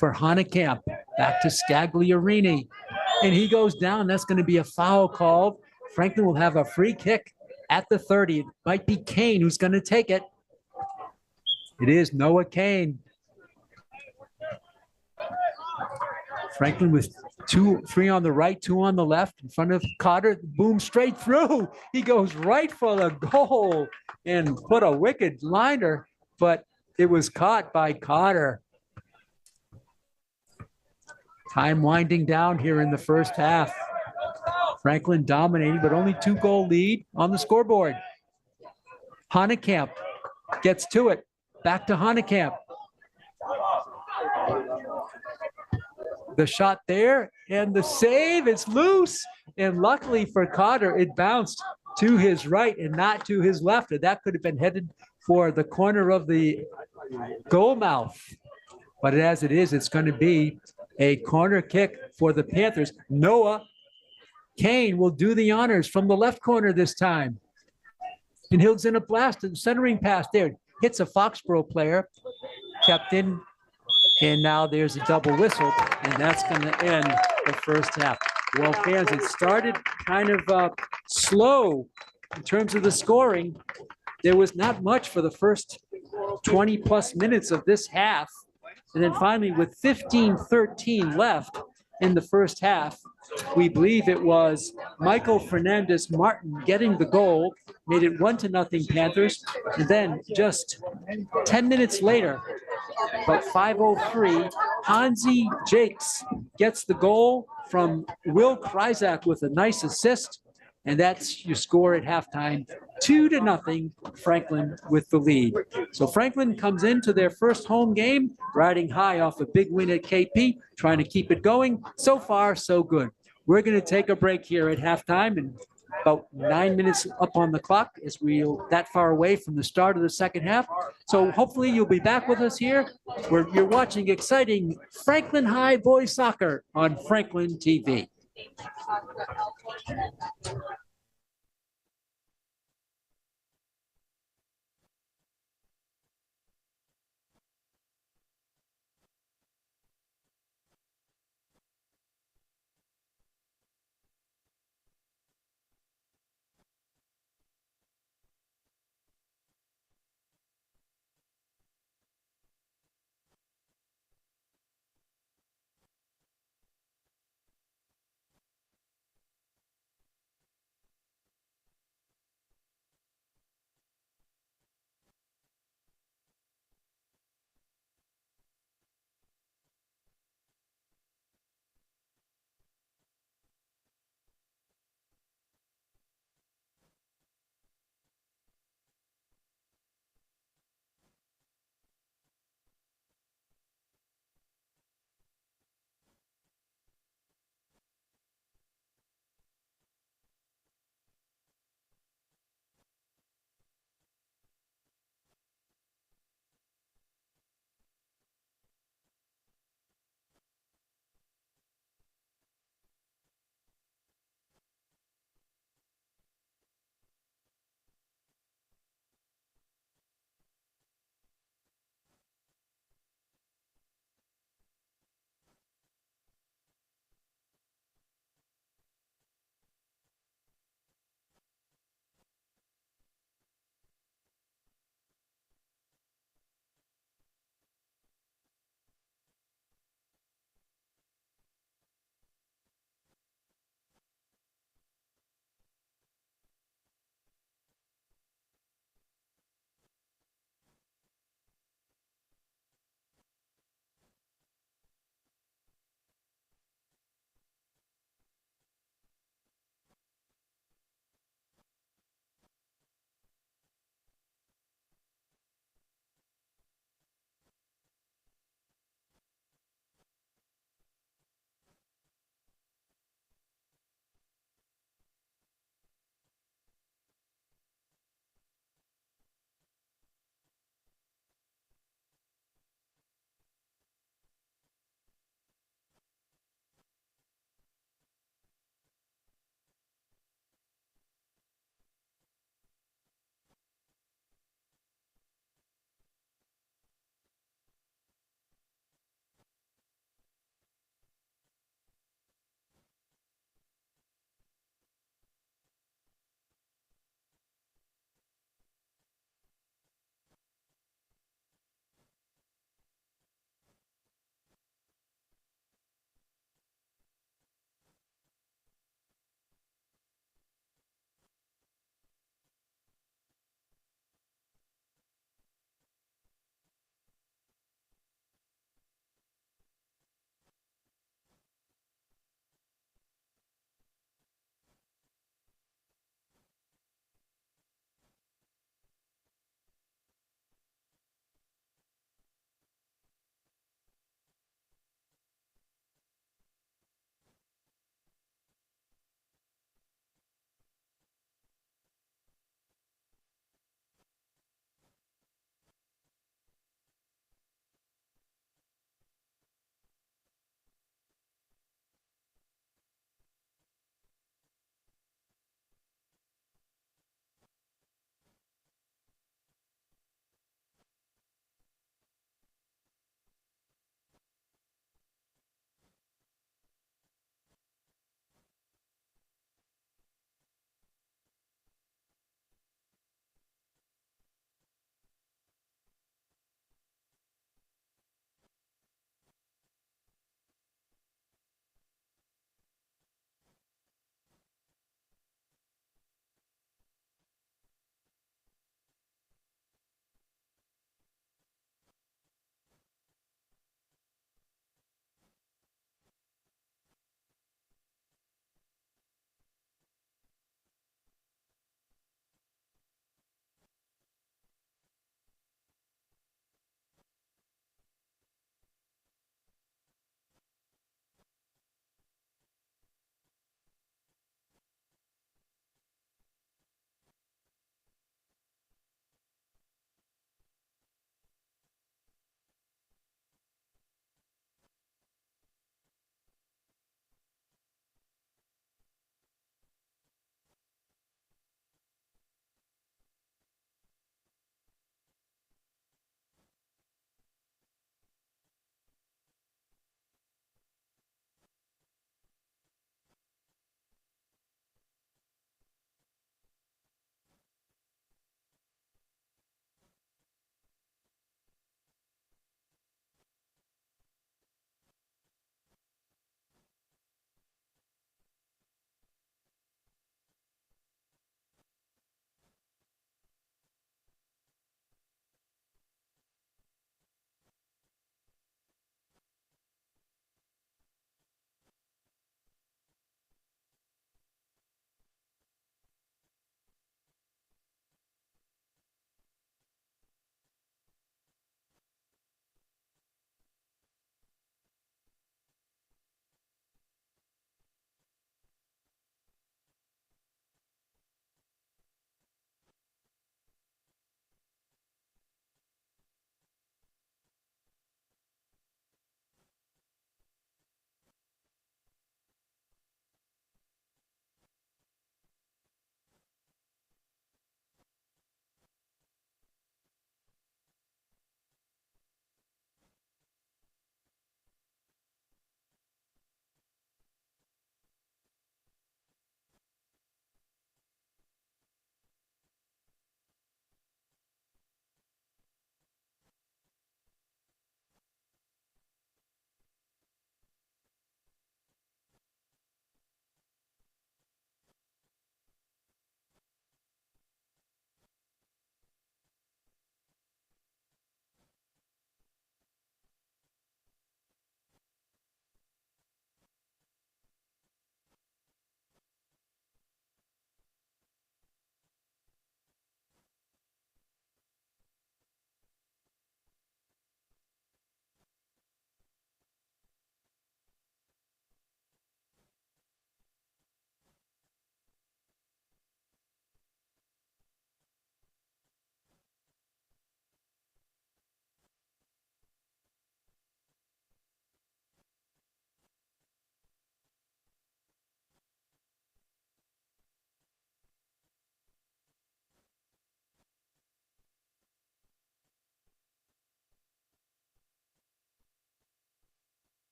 For Hanekamp, back to Scagliarini. And he goes down. That's going to be a foul called. Franklin will have a free kick at the 30. It might be Kane who's going to take it. It is Noah Kane. Franklin with 3 on the right, 2 on the left in front of Cotter. Boom, straight through. He goes right for the goal and put a wicked liner, but it was caught by Cotter. Time winding down here in the first half. Franklin dominating, but only 2-goal lead on the scoreboard. Hanekamp gets to it. Back to Hanekamp. The shot there and the save, it's loose. And luckily for Cotter, it bounced to his right and not to his left. And that could have been headed for the corner of the goal mouth. But as it is, it's going to be a corner kick for the Panthers. Noah Kane will do the honors from the left corner this time. And he'll send a blast and centering pass there. Hits a Foxboro player, kept in, and now there's a double whistle, and that's going to end the first half. Well, fans, it started kind of slow in terms of the scoring. There was not much for the first 20 plus minutes of this half. And then finally, with 15-13 left in the first half, we believe it was Michael Fernandez Martin getting the goal, made it 1-0 Panthers. And then just 10 minutes later, about 5:03, Hansi Jakes gets the goal from Will Kryzak with a nice assist. And that's your score at halftime, 2-0, Franklin with the lead. So Franklin comes into their first home game, riding high off a big win at KP, trying to keep it going. So far, so good. We're going to take a break here at halftime, and about 9 minutes up on the clock as we're that far away from the start of the second half. So hopefully you'll be back with us here where you're watching exciting Franklin High boys soccer on Franklin TV.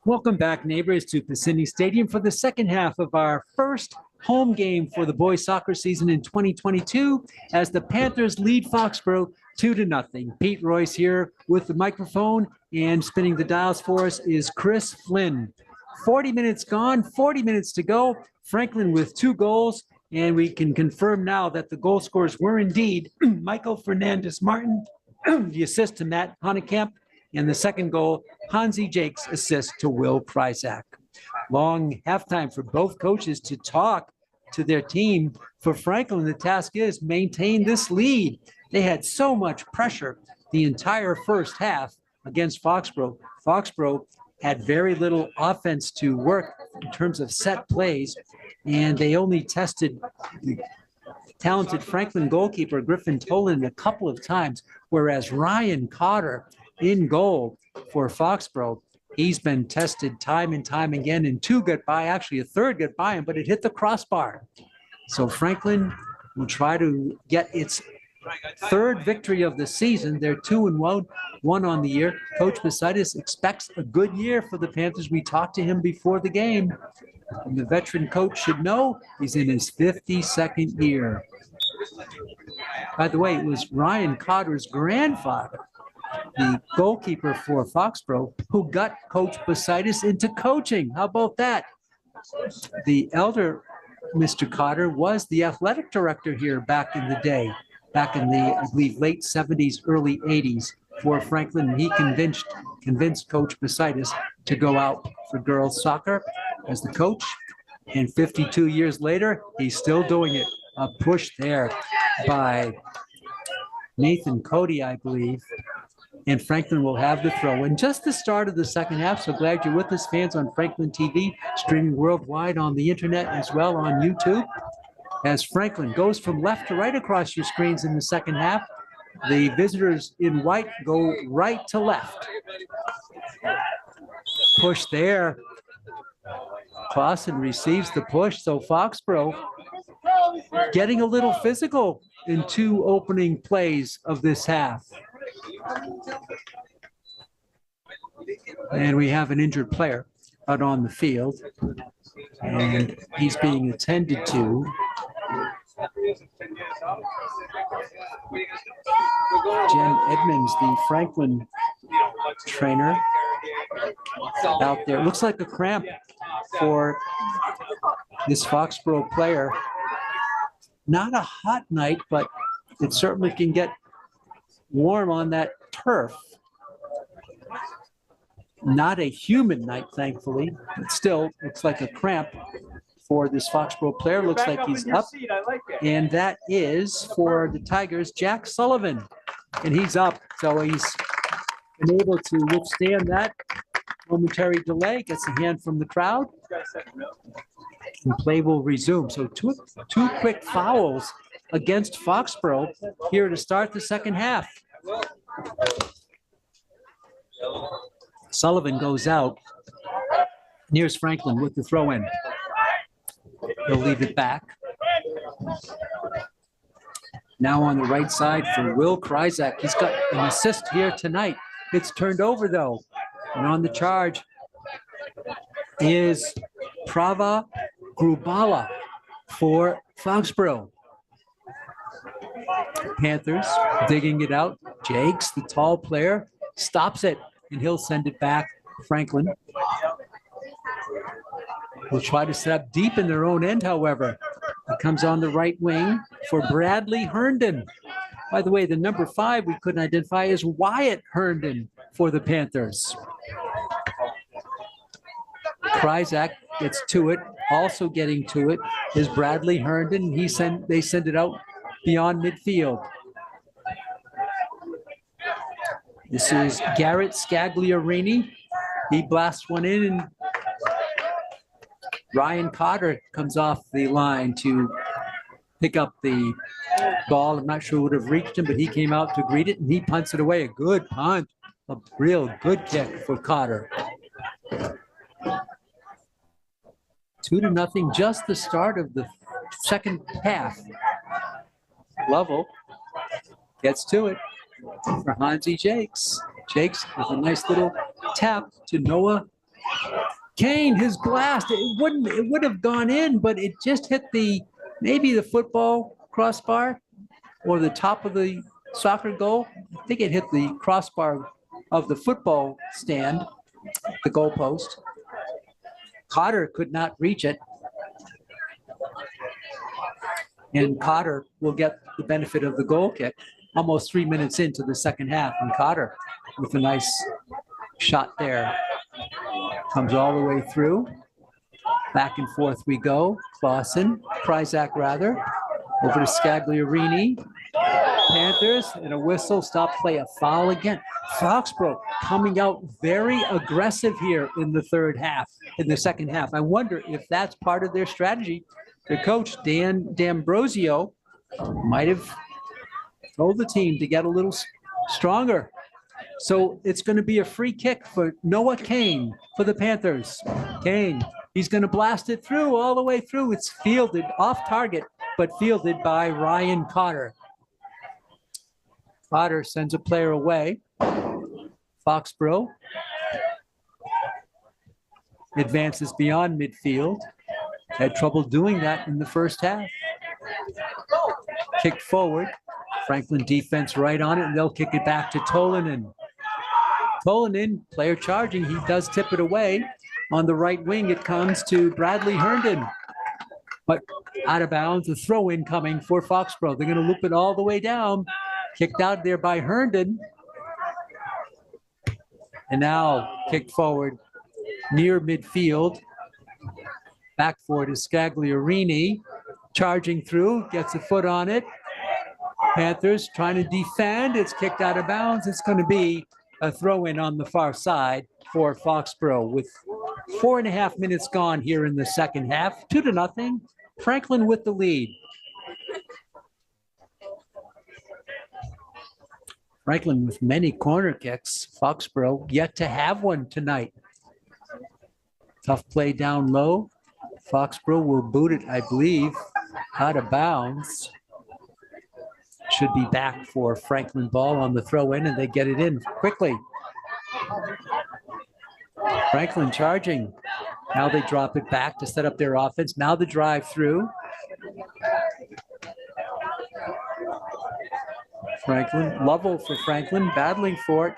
Welcome back, neighbors, to Piscini Stadium for the second half of our first home game for the boys soccer season in 2022 as the Panthers lead Foxboro 2-0. Pete Royce here with the microphone, and spinning the dials for us is Chris Flynn. 40 minutes gone, 40 minutes to go. Franklin with 2 goals, and we can confirm now that the goal scorers were indeed Michael Fernandez Martin, the assist to Matt Honekamp, and the second goal, Hansi Jakes' assist to Will Kryzak. Long halftime for both coaches to talk to their team. For Franklin, the task is maintain this lead. They had so much pressure the entire first half against Foxboro. Foxboro had very little offense to work in terms of set plays, and they only tested the talented Franklin goalkeeper Griffin Tolan a couple of times, whereas Ryan Cotter in goal for Foxboro, he's been tested time and time again, and 2 got by, actually a third got by him, but it hit the crossbar. So Franklin will try to get its 3rd victory of the season. They're 2-1 on the year. Coach Besitis expects a good year for the Panthers. We talked to him before the game, and the veteran coach should know he's in his 52nd year. By the way, it was Ryan Cotter's grandfather, the goalkeeper for Foxboro, who got Coach Besitis into coaching. How about that? The elder Mr. Cotter was the athletic director here back in the day, back in the, I believe, late 70s, early 80s for Franklin. And he convinced Coach Besitis to go out for girls soccer as the coach. And 52 years later, he's still doing it. A push there by Nathan Cody, I believe. And Franklin will have the throw in just the start of the second half. So glad you're with us, fans on Franklin TV, streaming worldwide on the internet as well on YouTube. As Franklin goes from left to right across your screens in the second half, the visitors in white go right to left. Push there. Clausen receives the push. So Foxboro getting a little physical in 2 opening plays of this half. And we have an injured player out on the field, and he's being attended to. Jen Edmonds, the Franklin trainer, out there. Looks like a cramp for this Foxboro player. Not a hot night, but it certainly can get warm on that turf. Not a humid night, thankfully, but still looks like a cramp for this Foxboro player. Looks like he's up, and that is for the Tigers, Jack Sullivan, and he's up. So he's been able to withstand that momentary delay, gets a hand from the crowd, and play will resume. So two quick fouls against Foxboro here to start the second half. Sullivan goes out. Here's Franklin with the throw in. He'll leave it back. Now on the right side for Will Kryzak. He's got an assist here tonight. It's turned over though. And on the charge is Prava Grubala for Foxboro. Panthers digging it out. Jakes, the tall player, stops it, and he'll send it back. Franklin will try to set up deep in their own end, however. It comes on the right wing for Bradley Herndon. By the way, the number 5 we couldn't identify is Wyatt Herndon for the Panthers. Kryzak gets to it. Also getting to it is Bradley Herndon. They send it out beyond midfield. This is Garrett Scagliarini. He blasts one in, and Ryan Cotter comes off the line to pick up the ball. I'm not sure who would have reached him, but he came out to greet it, and he punts it away. A good punt, a real good kick for Cotter. 2-0, just the start of the second half. Lovell gets to it for Hansi Jakes. Jakes with a nice little tap to Noah Kane. His blast, it would have gone in, but it just hit maybe the football crossbar or the top of the soccer goal. I think it hit the crossbar of the football stand, the goalpost. Cotter could not reach it. And Cotter will get the benefit of the goal kick almost 3 minutes into the second half. And Cotter with a nice shot there. Comes all the way through. Back and forth we go. Pryzak rather. Over to Scagliarini. Panthers and a whistle. Stop play. A foul again. Foxboro coming out very aggressive here in the second half. I wonder if that's part of their strategy. The coach, Dan D'Ambrosio, might have told the team to get a little stronger. So it's going to be a free kick for Noah Kane for the Panthers. Kane, he's going to blast it through, all the way through. It's fielded off target, but fielded by Ryan Cotter. Cotter sends a player away. Foxboro advances beyond midfield. Had trouble doing that in the first half. Kicked forward. Franklin defense right on it, and they'll kick it back to Tolanen. Tolanen, player charging, he does tip it away. On the right wing, it comes to Bradley Herndon. But out of bounds, a throw-in coming for Foxboro. They're going to loop it all the way down. Kicked out there by Herndon. And now kicked forward near midfield. Back for it is Scagliarini. Charging through, gets a foot on it. Panthers trying to defend. It's kicked out of bounds. It's going to be a throw-in on the far side for Foxboro with 4.5 minutes gone here in the second half. 2-0. Franklin with the lead. Franklin with many corner kicks. Foxboro yet to have one tonight. Tough play down low. Foxboro will boot it, I believe, out of bounds. Should be back for Franklin ball on the throw-in, and they get it in quickly. Franklin charging. Now they drop it back to set up their offense. Now the drive through. Franklin, Lovell for Franklin, battling for it.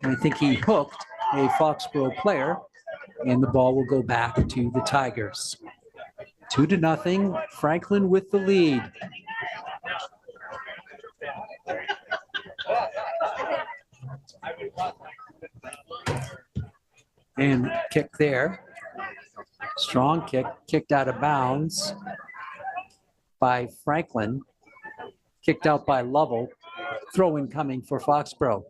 And I think he hooked a Foxboro player, and the ball will go back to the Tigers. 2-0, Franklin with the lead. And kick there. Strong kick, kicked out of bounds by Franklin. Kicked out by Lovell. Throw-in coming for Foxboro.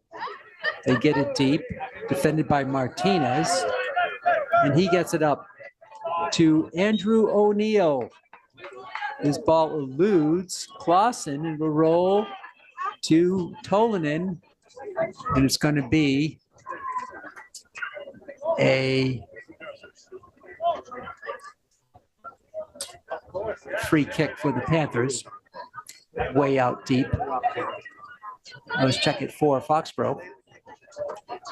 They get it deep, defended by Martinez. And he gets it up to Andrew O'Neill. His ball eludes Clausen and will roll to Tolanen. And it's going to be a free kick for the Panthers. Way out deep. Let's check it for Foxboro.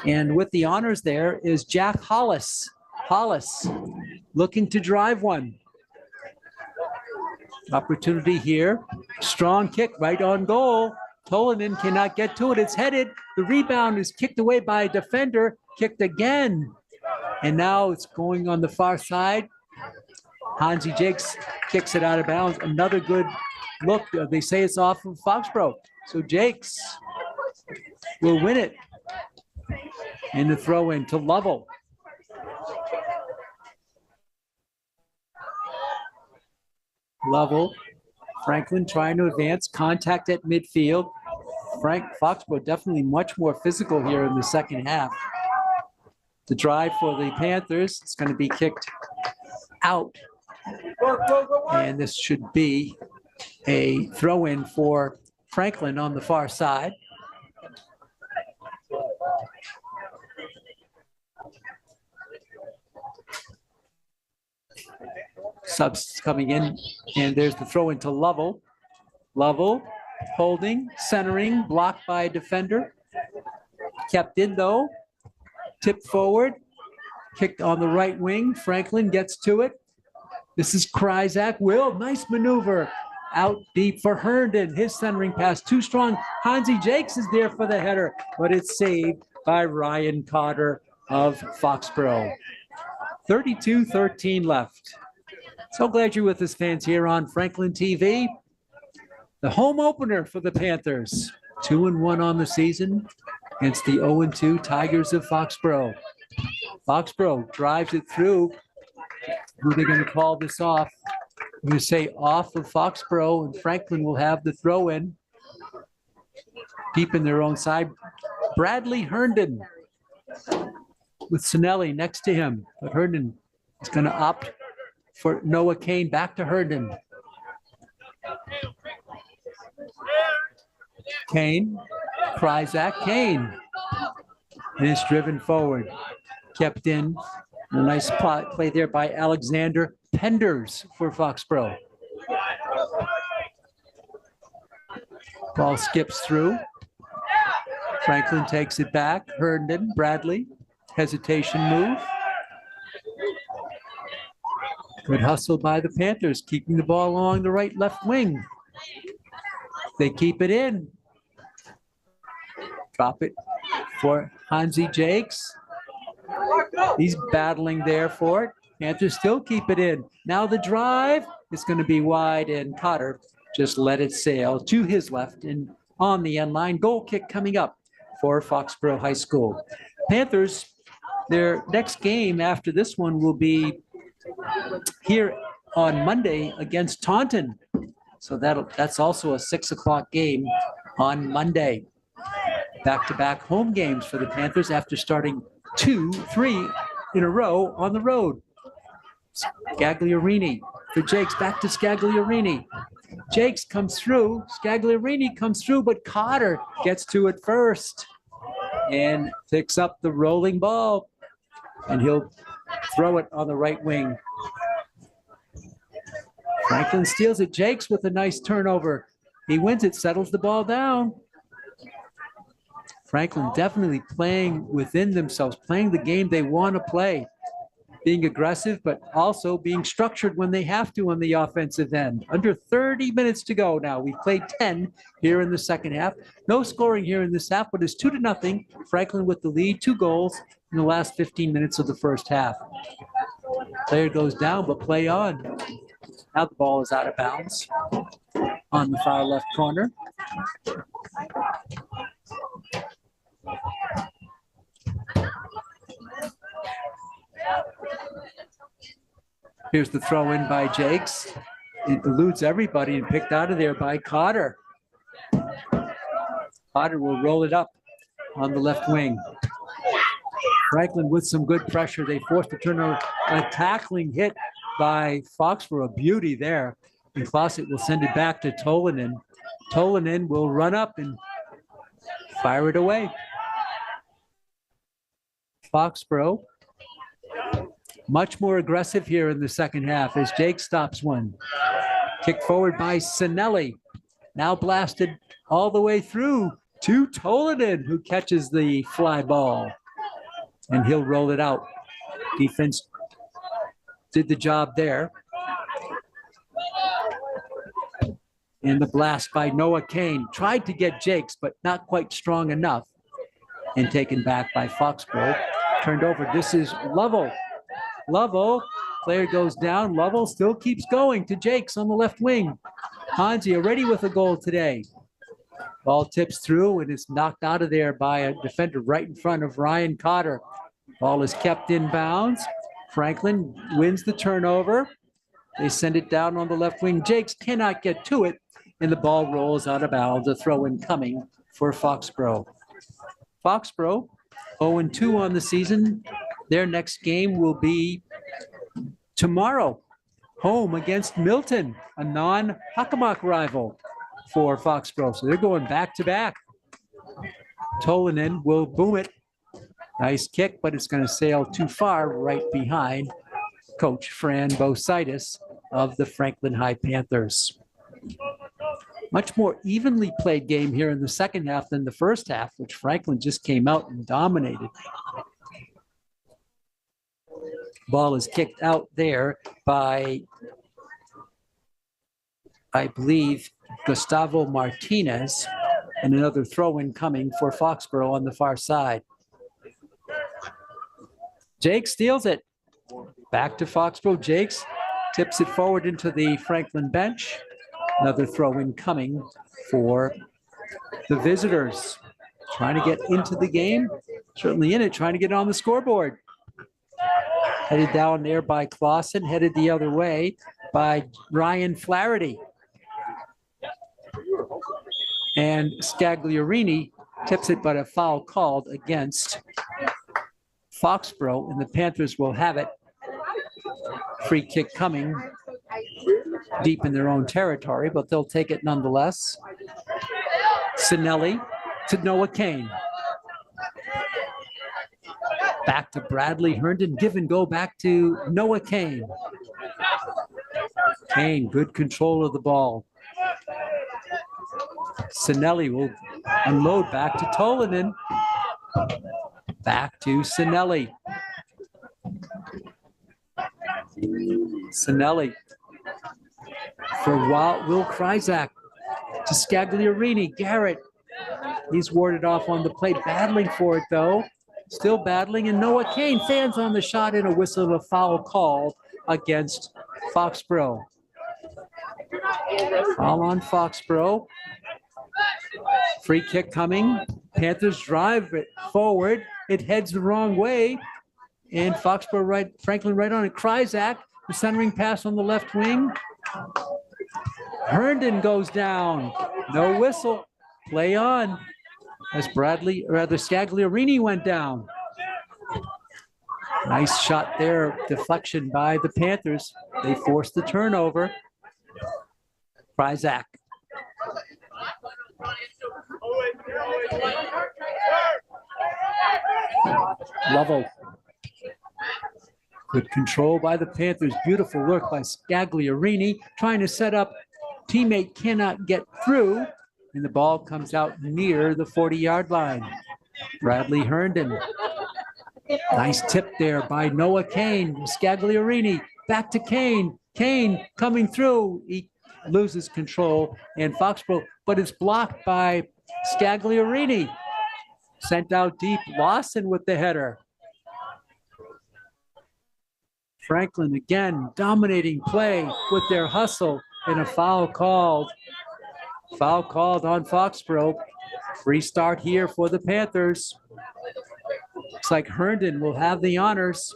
And with the honors there is Jack Hollis. Hollis looking to drive one. Opportunity here. Strong kick right on goal. Tolanen cannot get to it. It's headed. The rebound is kicked away by a defender. Kicked again. And now it's going on the far side. Hansi Jakes kicks it out of bounds. Another good look. They say it's off of Foxboro. So Jakes will win it. And the throw in to Lovell. Lovell. Franklin trying to advance. Contact at midfield. Foxboro definitely much more physical here in the second half. The drive for the Panthers. It's going to be kicked out. And this should be a throw-in for Franklin on the far side. Subs coming in, and there's the throw into Lovell. Lovell holding, centering, blocked by a defender. Kept in though, tipped forward, kicked on the right wing. Franklin gets to it. This is Kryzak. Will, nice maneuver. Out deep for Herndon. His centering pass too strong. Hansi Jakes is there for the header, but it's saved by Ryan Cotter of Foxboro. 32-13 left. So glad you're with us, fans, here on Franklin TV. The home opener for the Panthers. 2-1 on the season against the 0-2 Tigers of Foxboro. Foxboro drives it through. Who are they going to call this off? I'm going to say off of Foxboro, and Franklin will have the throw in. Deep in their own side. Bradley Herndon with Sinelli next to him. But Herndon is going to opt for Noah Kane. Back to Herndon. Kane, Kryzak, Kane. And it's driven forward. Kept in. A nice play there by Alexander Penders for Foxboro. Ball skips through. Franklin takes it back. Herndon, Bradley, hesitation move. Good hustle by the Panthers, keeping the ball along the right left wing. They keep it in. Drop it for Hansi Jakes. He's battling there for it. Panthers still keep it in. Now the drive is going to be wide, and Cotter just let it sail to his left and on the end line. Goal kick coming up for Foxboro High School. Panthers, their next game after this one will be here on Monday against Taunton. So that's also a 6 o'clock game on Monday. Back-to-back home games for the Panthers after starting 2-3 in a row on the road. Scagliarini for Jakes, back to Scagliarini. Jakes comes through, Scagliarini comes through, but Cotter gets to it first and picks up the rolling ball, and he'll throw it on the right wing. Franklin steals it. Jakes with a nice turnover. He wins it, settles the ball down. Franklin definitely playing within themselves, playing the game they want to play, being aggressive, but also being structured when they have to on the offensive end. Under 30 minutes to go now. We've played 10 here in the second half. No scoring here in this half, but it's 2-0. Franklin with the lead, 2 goals in the last 15 minutes of the first half. Player goes down, but play on. Now the ball is out of bounds on the far left corner. Here's the throw in by Jakes. It eludes everybody and picked out of there by Cotter. Cotter will roll it up on the left wing. Franklin with some good pressure. They forced a turnover, a tackling hit by Foxboro, a beauty there. And Closet will send it back to Tolanen. Tolanen will run up and fire it away. Foxboro much more aggressive here in the second half as Jake stops one. Kick forward by Sinelli. Now blasted all the way through to Tolanen, who catches the fly ball. And he'll roll it out. Defense did the job there. And the blast by Noah Kane. Tried to get Jakes, but not quite strong enough. And taken back by Foxboro. Turned over. This is Lovell. Lovell, player goes down. Lovell still keeps going to Jakes on the left wing. Hansi already with a goal today. Ball tips through and is knocked out of there by a defender right in front of Ryan Cotter. Ball is kept in bounds. Franklin wins the turnover. They send it down on the left wing. Jakes cannot get to it, and the ball rolls out of bounds. A throw-in coming for Foxboro. Foxboro, 0-2 on the season. Their next game will be tomorrow, home against Milton, a non-Hockomock rival for Foxboro. So they're going back-to-back. Tolanen will boom it. Nice kick, but it's going to sail too far right behind Coach Fran Bositis of the Franklin High Panthers. Much more evenly played game here in the second half than the first half, which Franklin just came out and dominated. Ball is kicked out there by, I believe, Gustavo Martinez, and another throw-in coming for Foxboro on the far side. Jake steals it. Back to Foxboro. Jakes tips it forward into the Franklin bench. Another throw-in coming for the visitors. Trying to get into the game. Certainly in it, trying to get on the scoreboard. Headed down there by Clausen, headed the other way by Ryan Flaherty. And Scagliarini tips it, but a foul called against Foxboro, and the Panthers will have it. Free kick coming deep in their own territory, but they'll take it nonetheless. Sinelli to Noah Kane. Back to Bradley Herndon. Give and go back to Noah Kane. Kane, good control of the ball. Sinelli will unload back to Tolanen. Back to Sinelli. Sinelli for Will Kryzak to Scagliarini. Garrett, he's warded off on the plate, battling for it though. Still battling, and Noah Kane fans on the shot and a whistle of a foul called against Foxboro. Foul on Foxboro. Free kick coming. Panthers drive it forward. It heads the wrong way. And Foxboro right, Franklin right on it. Kryzak, the centering pass on the left wing. Herndon goes down. No whistle. Play on. As Scagliarini went down. Nice shot there. Deflection by the Panthers. They forced the turnover. Kryzak. Lovell. Good control by the Panthers. Beautiful work by Scagliarini. Trying to set up. Teammate cannot get through. And the ball comes out near the 40-yard line. Bradley Herndon. Nice tip there by Noah Kane. Scagliarini back to Kane. Kane coming through. He loses control. And Foxboro, but it's blocked by Scagliarini. Sent out deep. Lawson with the header. Franklin again dominating play with their hustle, and a foul called. Foul called on Foxboro. Free start here for the Panthers. Looks like Herndon will have the honors.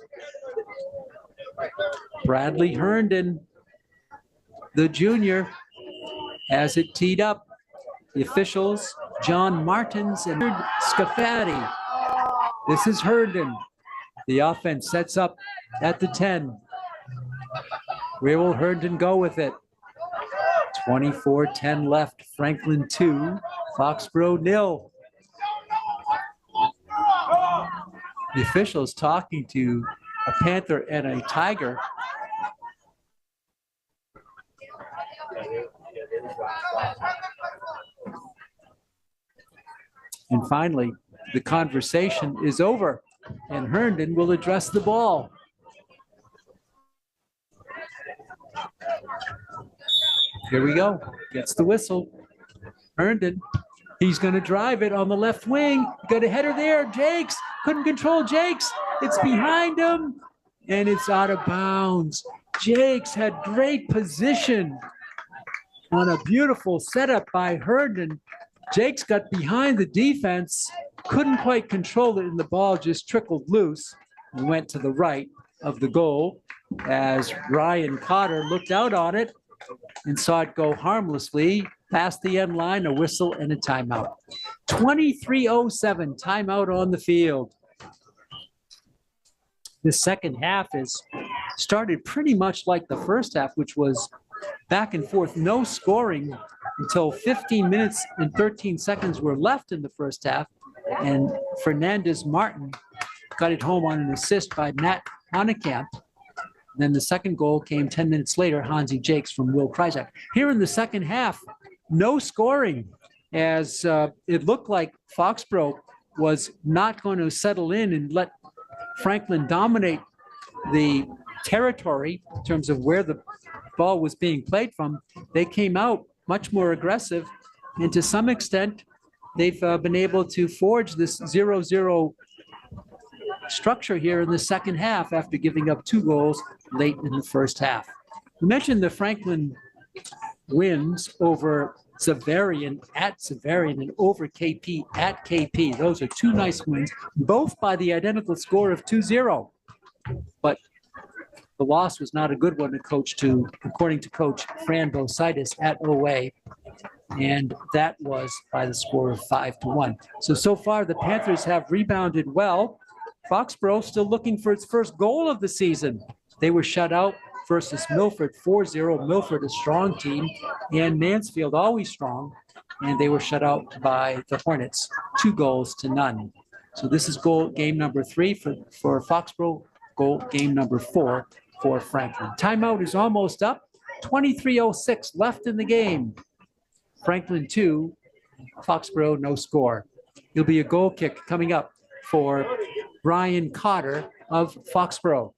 Bradley Herndon, the junior, has it teed up. The officials, John Martins and Scafati. This is Herndon. The offense sets up at the 10. Where will Herndon go with it? 24-10 left. Franklin 2, Foxboro 0. The officials talking to a Panther and a Tiger. And finally, the conversation is over, and Herndon will address the ball. Here we go. Gets the whistle. Herndon. He's going to drive it on the left wing. Got a header there. Jakes couldn't control Jakes. It's behind him, and it's out of bounds. Jakes had great position on a beautiful setup by Herndon. Jakes got behind the defense, couldn't quite control it, and the ball just trickled loose and went to the right of the goal as Ryan Cotter looked out on it and saw it go harmlessly past the end line, a whistle and a timeout. 23:07, timeout on the field. The second half is started pretty much like the first half, which was back and forth, no scoring until 15 minutes and 13 seconds were left in the first half. And Fernandez Martin got it home on an assist by Matt Honekamp. Then the second goal came 10 minutes later, Hansi Jakes from Will Kryzak. Here in the second half, no scoring as it looked like Foxborough was not going to settle in and let Franklin dominate the territory in terms of where the ball was being played from. They came out much more aggressive, and to some extent, they've been able to forge this 0-0 structure here in the second half after giving up 2 goals late in the first half. We mentioned the Franklin wins over Xaverian at Xaverian and over KP at KP. Those are 2 nice wins, both by the identical score of 2-0. But the loss was not a good one according to Coach Fran Bositis at OA. And that was by the score of 5-1. So far, the Panthers have rebounded well. Foxborough still looking for its first goal of the season. They were shut out versus Milford 4-0. Milford, a strong team, and Mansfield, always strong, and they were shut out by the Hornets, 2-0. So this is game number 3 for Foxborough, game number 4 for Franklin. Timeout is almost up. 23:06 left in the game. Franklin 2, Foxborough no score. It'll be a goal kick coming up for Brian Cotter of Foxborough.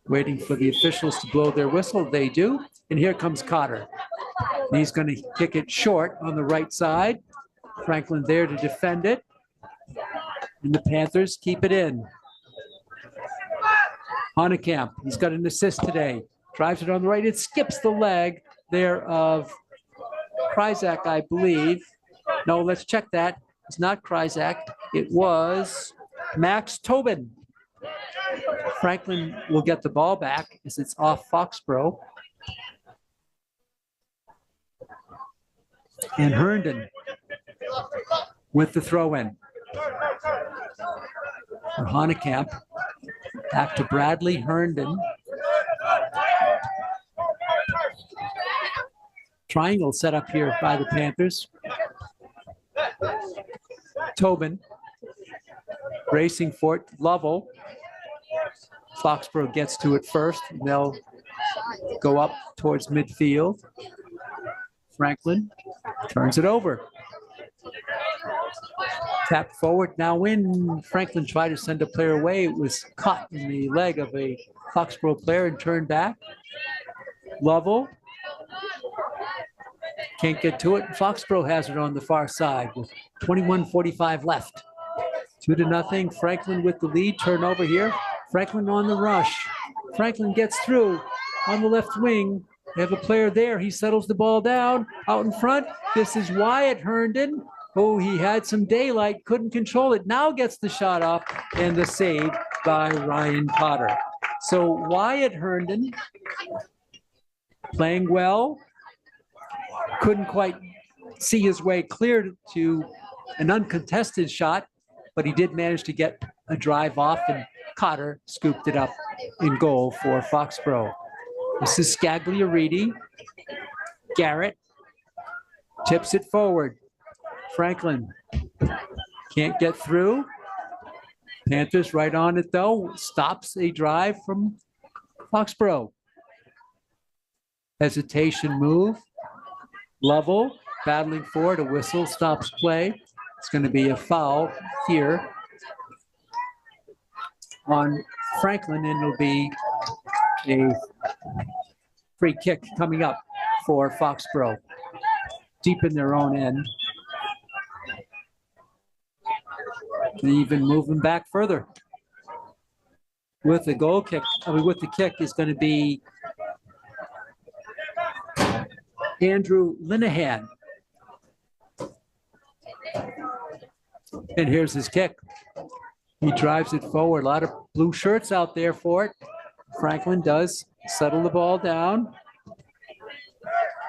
Waiting for the officials to blow their whistle. They do. And here comes Cotter. He's going to kick it short on the right side. Franklin there to defend it. And the Panthers keep it in. Honekamp, he's got an assist today. Drives it on the right. It skips the leg there of Kryzak, I believe. No, let's check that. It's not Kryzak. It was Max Tobin. Franklin will get the ball back as it's off Foxborough. And Herndon with the throw-in. For Honekamp. Back to Bradley Herndon. Triangle set up here by the Panthers. Tobin racing for it. Lovell. Foxborough gets to it first. And they'll go up towards midfield. Franklin turns it over. Tap forward, now in. Franklin tried to send a player away. It was caught in the leg of a Foxborough player and turned back. Lovell can't get to it. Foxborough has it on the far side with 21:45 left. 2-0. Franklin with the lead. Turnover here. Franklin on the rush. Franklin gets through on the left wing. They have a player there. He settles the ball down out in front. This is Wyatt Herndon. Oh, he had some daylight, couldn't control it. Now gets the shot off and the save by Ryan Potter. So Wyatt Herndon playing well. Couldn't quite see his way clear to an uncontested shot, but he did manage to get a drive off, and Cotter scooped it up in goal for Foxborough. This is Scagliariti. Garrett tips it forward. Franklin can't get through. Panthers right on it though. Stops a drive from Foxborough. Hesitation move. Lovell battling for it. A whistle stops play. It's going to be a foul here on Franklin, and it'll be a free kick coming up for Foxborough. Deep in their own end. Can even move them back further. With the goal kick, with the kick is going to be Andrew Linehan. And here's his kick. He drives it forward. A lot of blue shirts out there for it. Franklin does settle the ball down.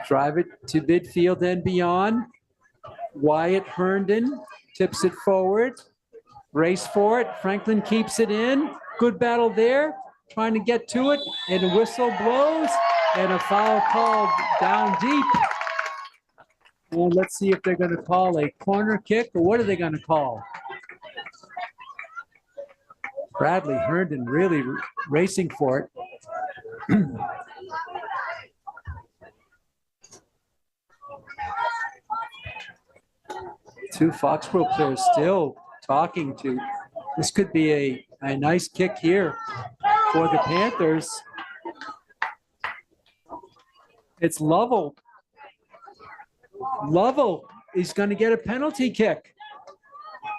Drive it to midfield and beyond. Wyatt Herndon tips it forward. Race for it. Franklin keeps it in. Good battle there. Trying to get to it. And a whistle blows. And a foul called down deep. And let's see if they're going to call a corner kick, or what are they going to call? Bradley Herndon really racing for it. Two Foxborough players still talking to. This could be a nice kick here for the Panthers. It's Lovell. Lovell is going to get a penalty kick.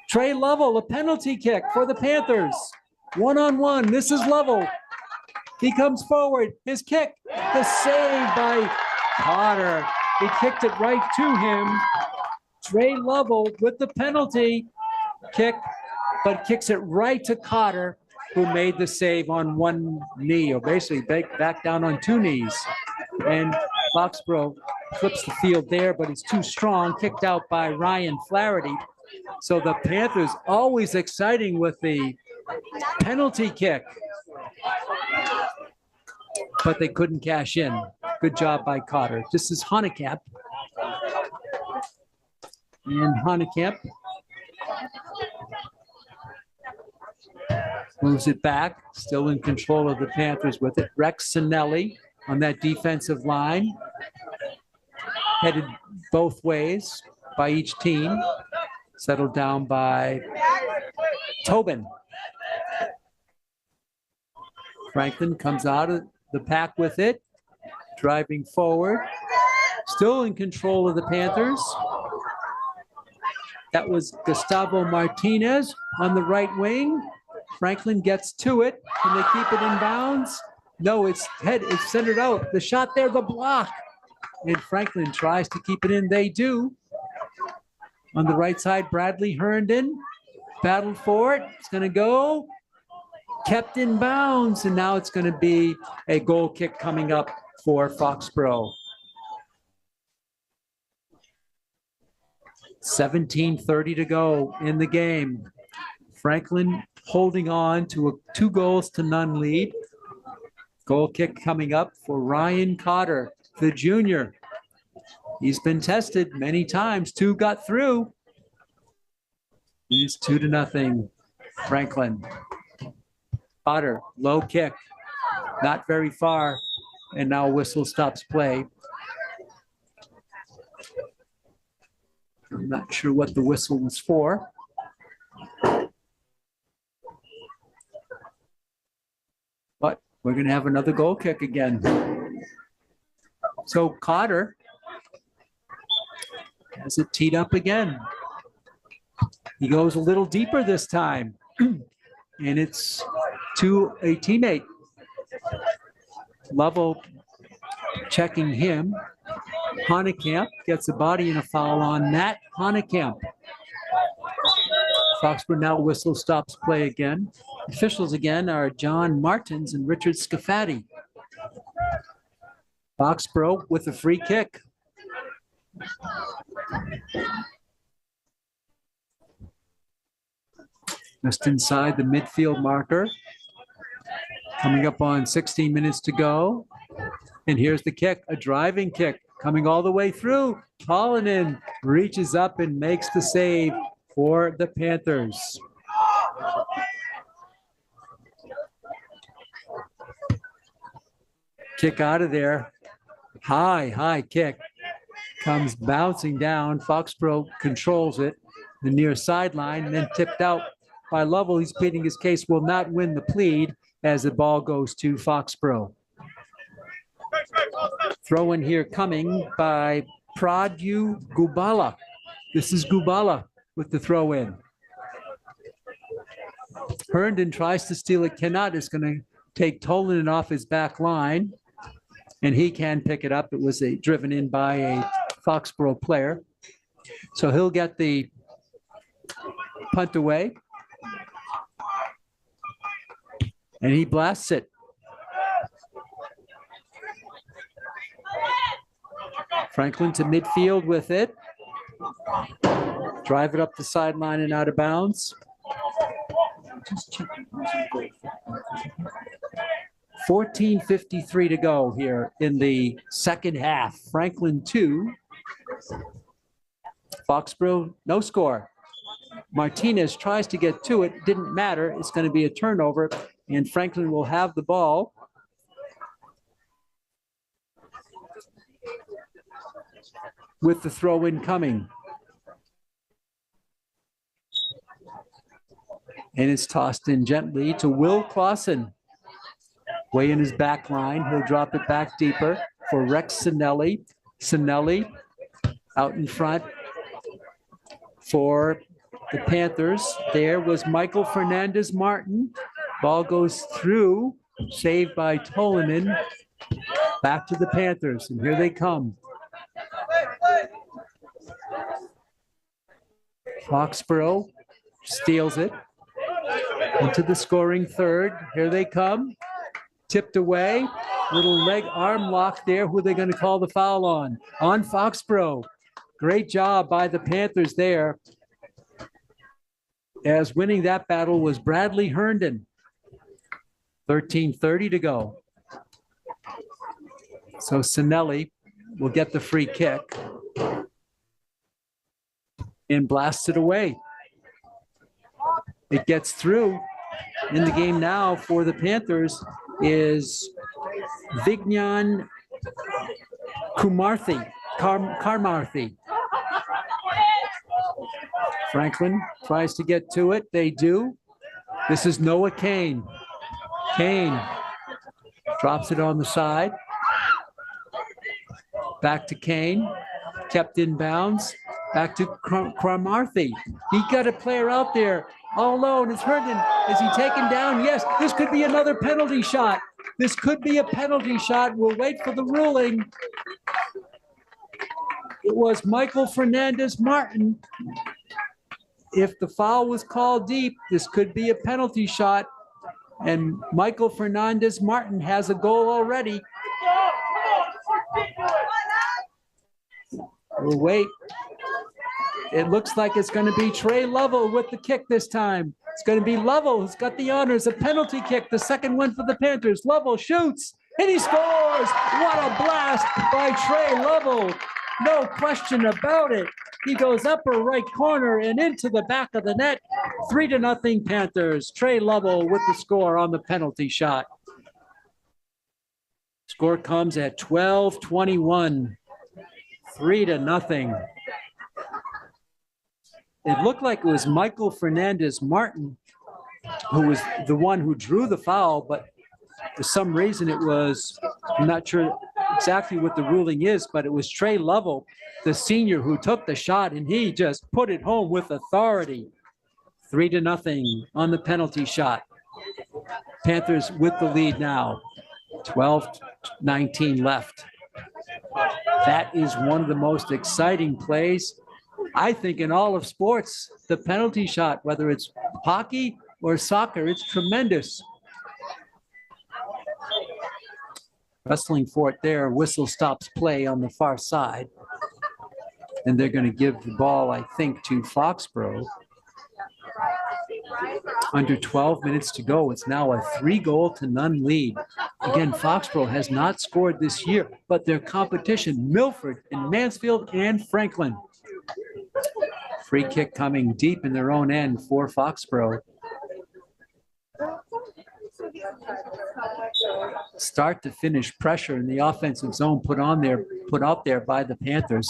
Trey Lovell, a penalty kick for the Panthers. One-on-one, this is Lovell. He comes forward, his kick, the save by Potter. He kicked it right to him. Trey Lovell with the penalty kick, but kicks it right to Cotter, who made the save on one knee, or basically back down on two knees. And Foxborough flips the field there, but it's too strong, kicked out by Ryan Flaherty. So the Panthers always exciting with the penalty kick, but they couldn't cash in. Good job by Cotter. This is Honekamp. And Honekamp moves it back, still in control of the Panthers with it. Rex Sinelli on that defensive line, headed both ways by each team, settled down by Tobin. Franklin comes out of the pack with it, driving forward, still in control of the Panthers. That was Gustavo Martinez on the right wing. Franklin gets to it. Can they keep it in bounds? No, it's centered out. The shot there, the block. And Franklin tries to keep it in. They do. On the right side, Bradley Herndon battled for it. It's going to go. Kept in bounds. And now it's going to be a goal kick coming up for Foxborough. 17:30 to go in the game. Franklin holding on to a 2-0 lead. Goal kick coming up for Ryan Cotter, the junior. He's been tested many times. 2 got through. He's 2-0. Franklin. Cotter, low kick. Not very far. And now whistle stops play. I'm not sure what the whistle was for. But we're going to have another goal kick again. So Cotter has it teed up again. He goes a little deeper this time. And it's to a teammate. Lovell checking him. Honekamp gets a body and a foul on Matt Honekamp. Foxborough now whistle stops play again. Officials again are John Martins and Richard Scafatti. Foxborough with a free kick. Just inside the midfield marker. Coming up on 16 minutes to go. And here's the kick, a driving kick. Coming all the way through, Tollenin reaches up and makes the save for the Panthers. Kick out of there. High kick. Comes bouncing down. Foxborough controls it. The near sideline, and then tipped out by Lovell. He's pleading his case, will not win the plead as the ball goes to Foxborough. Throw in here coming by Pradyu Gubala. This is Gubala with the throw in. Herndon tries to steal it, cannot. Is going to take Tollenin off his back line, and he can pick it up. It was driven in by a Foxborough player. So he'll get the punt away, and he blasts it. Franklin to midfield with it. Drive it up the sideline and out of bounds. 14:53 to go here in the second half. Franklin 2. Foxborough, no score. Martinez tries to get to it. Didn't matter. It's going to be a turnover, and Franklin will have the ball. with the throw in coming. And it's tossed in gently to Will Clausen. Way in his back line. He'll drop it back deeper for Rex Sinelli. Sinelli out in front for the Panthers. There was Michael Fernandez Martin. Ball goes through, saved by Tolanen. Back to the Panthers, and here they come. Foxboro steals it into the scoring third. Here they come. Tipped away. Little leg arm lock there. Who are they going to call the foul on? On Foxboro. Great job by the Panthers there. As winning that battle was Bradley Herndon. 13:30 to go. So Sinelli will get the free kick and blasts it away. It gets through. In the game now for the Panthers is Vignan Karmarthi. Franklin tries to get to it. They do. This is Noah Kane. Kane drops it on the side. Back to Kane. Kept in bounds. Back to Karmarthi. He got a player out there all alone. It's Herndon. Is he taken down? Yes. This could be another penalty shot. This could be a penalty shot. We'll wait for the ruling. It was Michael Fernandez Martin. If the foul was called deep, this could be a penalty shot. And Michael Fernandez Martin has a goal already. We'll wait. It looks like it's going to be Trey Lovell with the kick this time. It's going to be Lovell who's got the honors. A penalty kick, the second one for the Panthers. Lovell shoots, and he scores. What a blast by Trey Lovell. No question about it. He goes upper right corner and into the back of the net. 3-0 Panthers. Trey Lovell with the score on the penalty shot. Score comes at 12:21. 3-0. It looked like it was Michael Fernandez Martin who was the one who drew the foul, but for some reason it was, I'm not sure exactly what the ruling is, but it was Trey Lovell, the senior, who took the shot, and he just put it home with authority. 3-0 on the penalty shot. Panthers with the lead now. 12:19 left. That is one of the most exciting plays, I think, in all of sports. The penalty shot, whether it's hockey or soccer, it's tremendous. Wrestling for it there. Whistle stops play on the far side. And they're going to give the ball, I think, to Foxboro. Under 12 minutes to go. It's now a 3-0 lead. Again, Foxboro has not scored this year, but their competition, Milford and Mansfield and Franklin. Free kick coming deep in their own end for Foxboro. Start to finish pressure in the offensive zone put out there by the Panthers.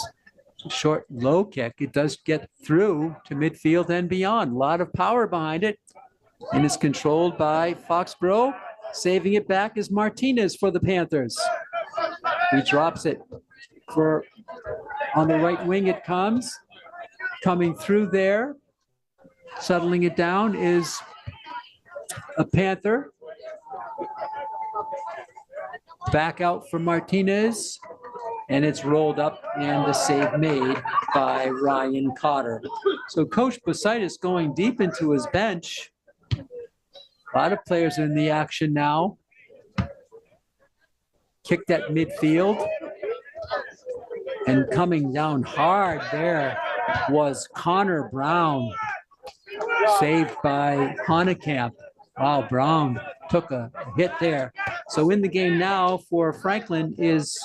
Short low kick. It does get through to midfield and beyond. A lot of power behind it. And it's controlled by Foxboro. Saving it back is Martinez for the Panthers. He drops it for on the right wing. It comes. Coming through there. Settling it down is a Panther. Back out for Martinez. And it's rolled up and the save made by Ryan Cotter. So Coach Bositis going deep into his bench. A lot of players are in the action now. Kicked at midfield. And coming down hard there was Connor Brown. Saved by Honekamp. Wow, Brown took a hit there. So in the game now for Franklin is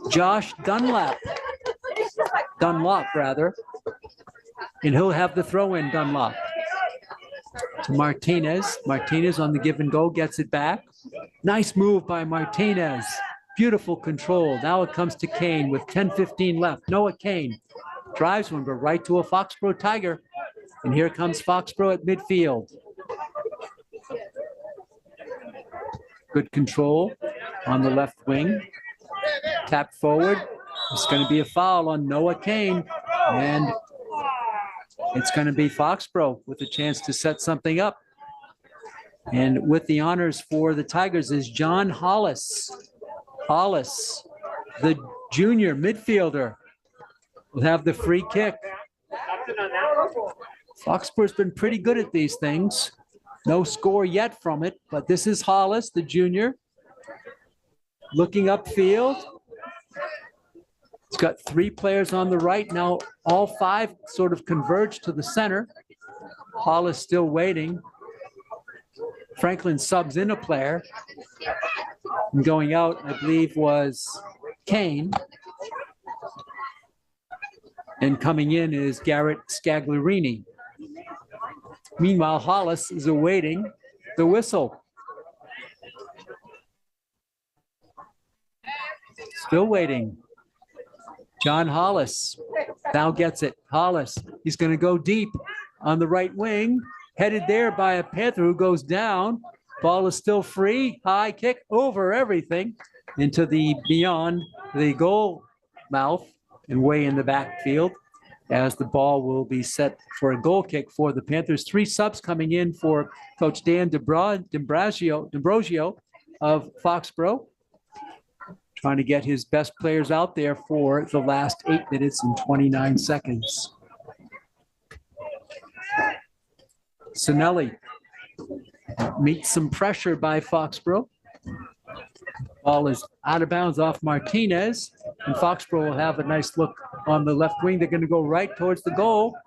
Josh Dunlop, and he'll have the throw-in. Dunlop to Martinez. Martinez on the give and go, gets it back. Nice move by Martinez. Beautiful control. Now it comes to Kane with 10:15 left. Noah Kane drives one, but right to a Foxboro Tiger. And here comes Foxboro at midfield. Good control on the left wing. Tap forward. It's going to be a foul on Noah Kane. And it's going to be Foxboro with a chance to set something up. And with the honors for the Tigers is John Hollis. Hollis, the junior midfielder, will have the free kick. Foxboro's been pretty good at these things. No score yet from it, but this is Hollis, the junior, looking upfield. It's got 3 players on the right. Now all 5 sort of converge to the center. Hollis still waiting. Franklin subs in a player. And going out, I believe, was Kane. And coming in is Garrett Scagliarini. Meanwhile, Hollis is awaiting the whistle. Still waiting. John Hollis now gets it. Hollis, he's going to go deep on the right wing. Headed there by a Panther who goes down. Ball is still free. High kick over everything into the beyond the goal mouth and way in the backfield as the ball will be set for a goal kick for the Panthers. 3 subs coming in for Coach Dan D'Ambrosio of Foxboro, trying to get his best players out there for the last 8 minutes and 29 seconds. Sinelli meets some pressure by Foxboro. Ball is out of bounds off Martinez, and Foxboro will have a nice look on the left wing. They're going to go right towards the goal.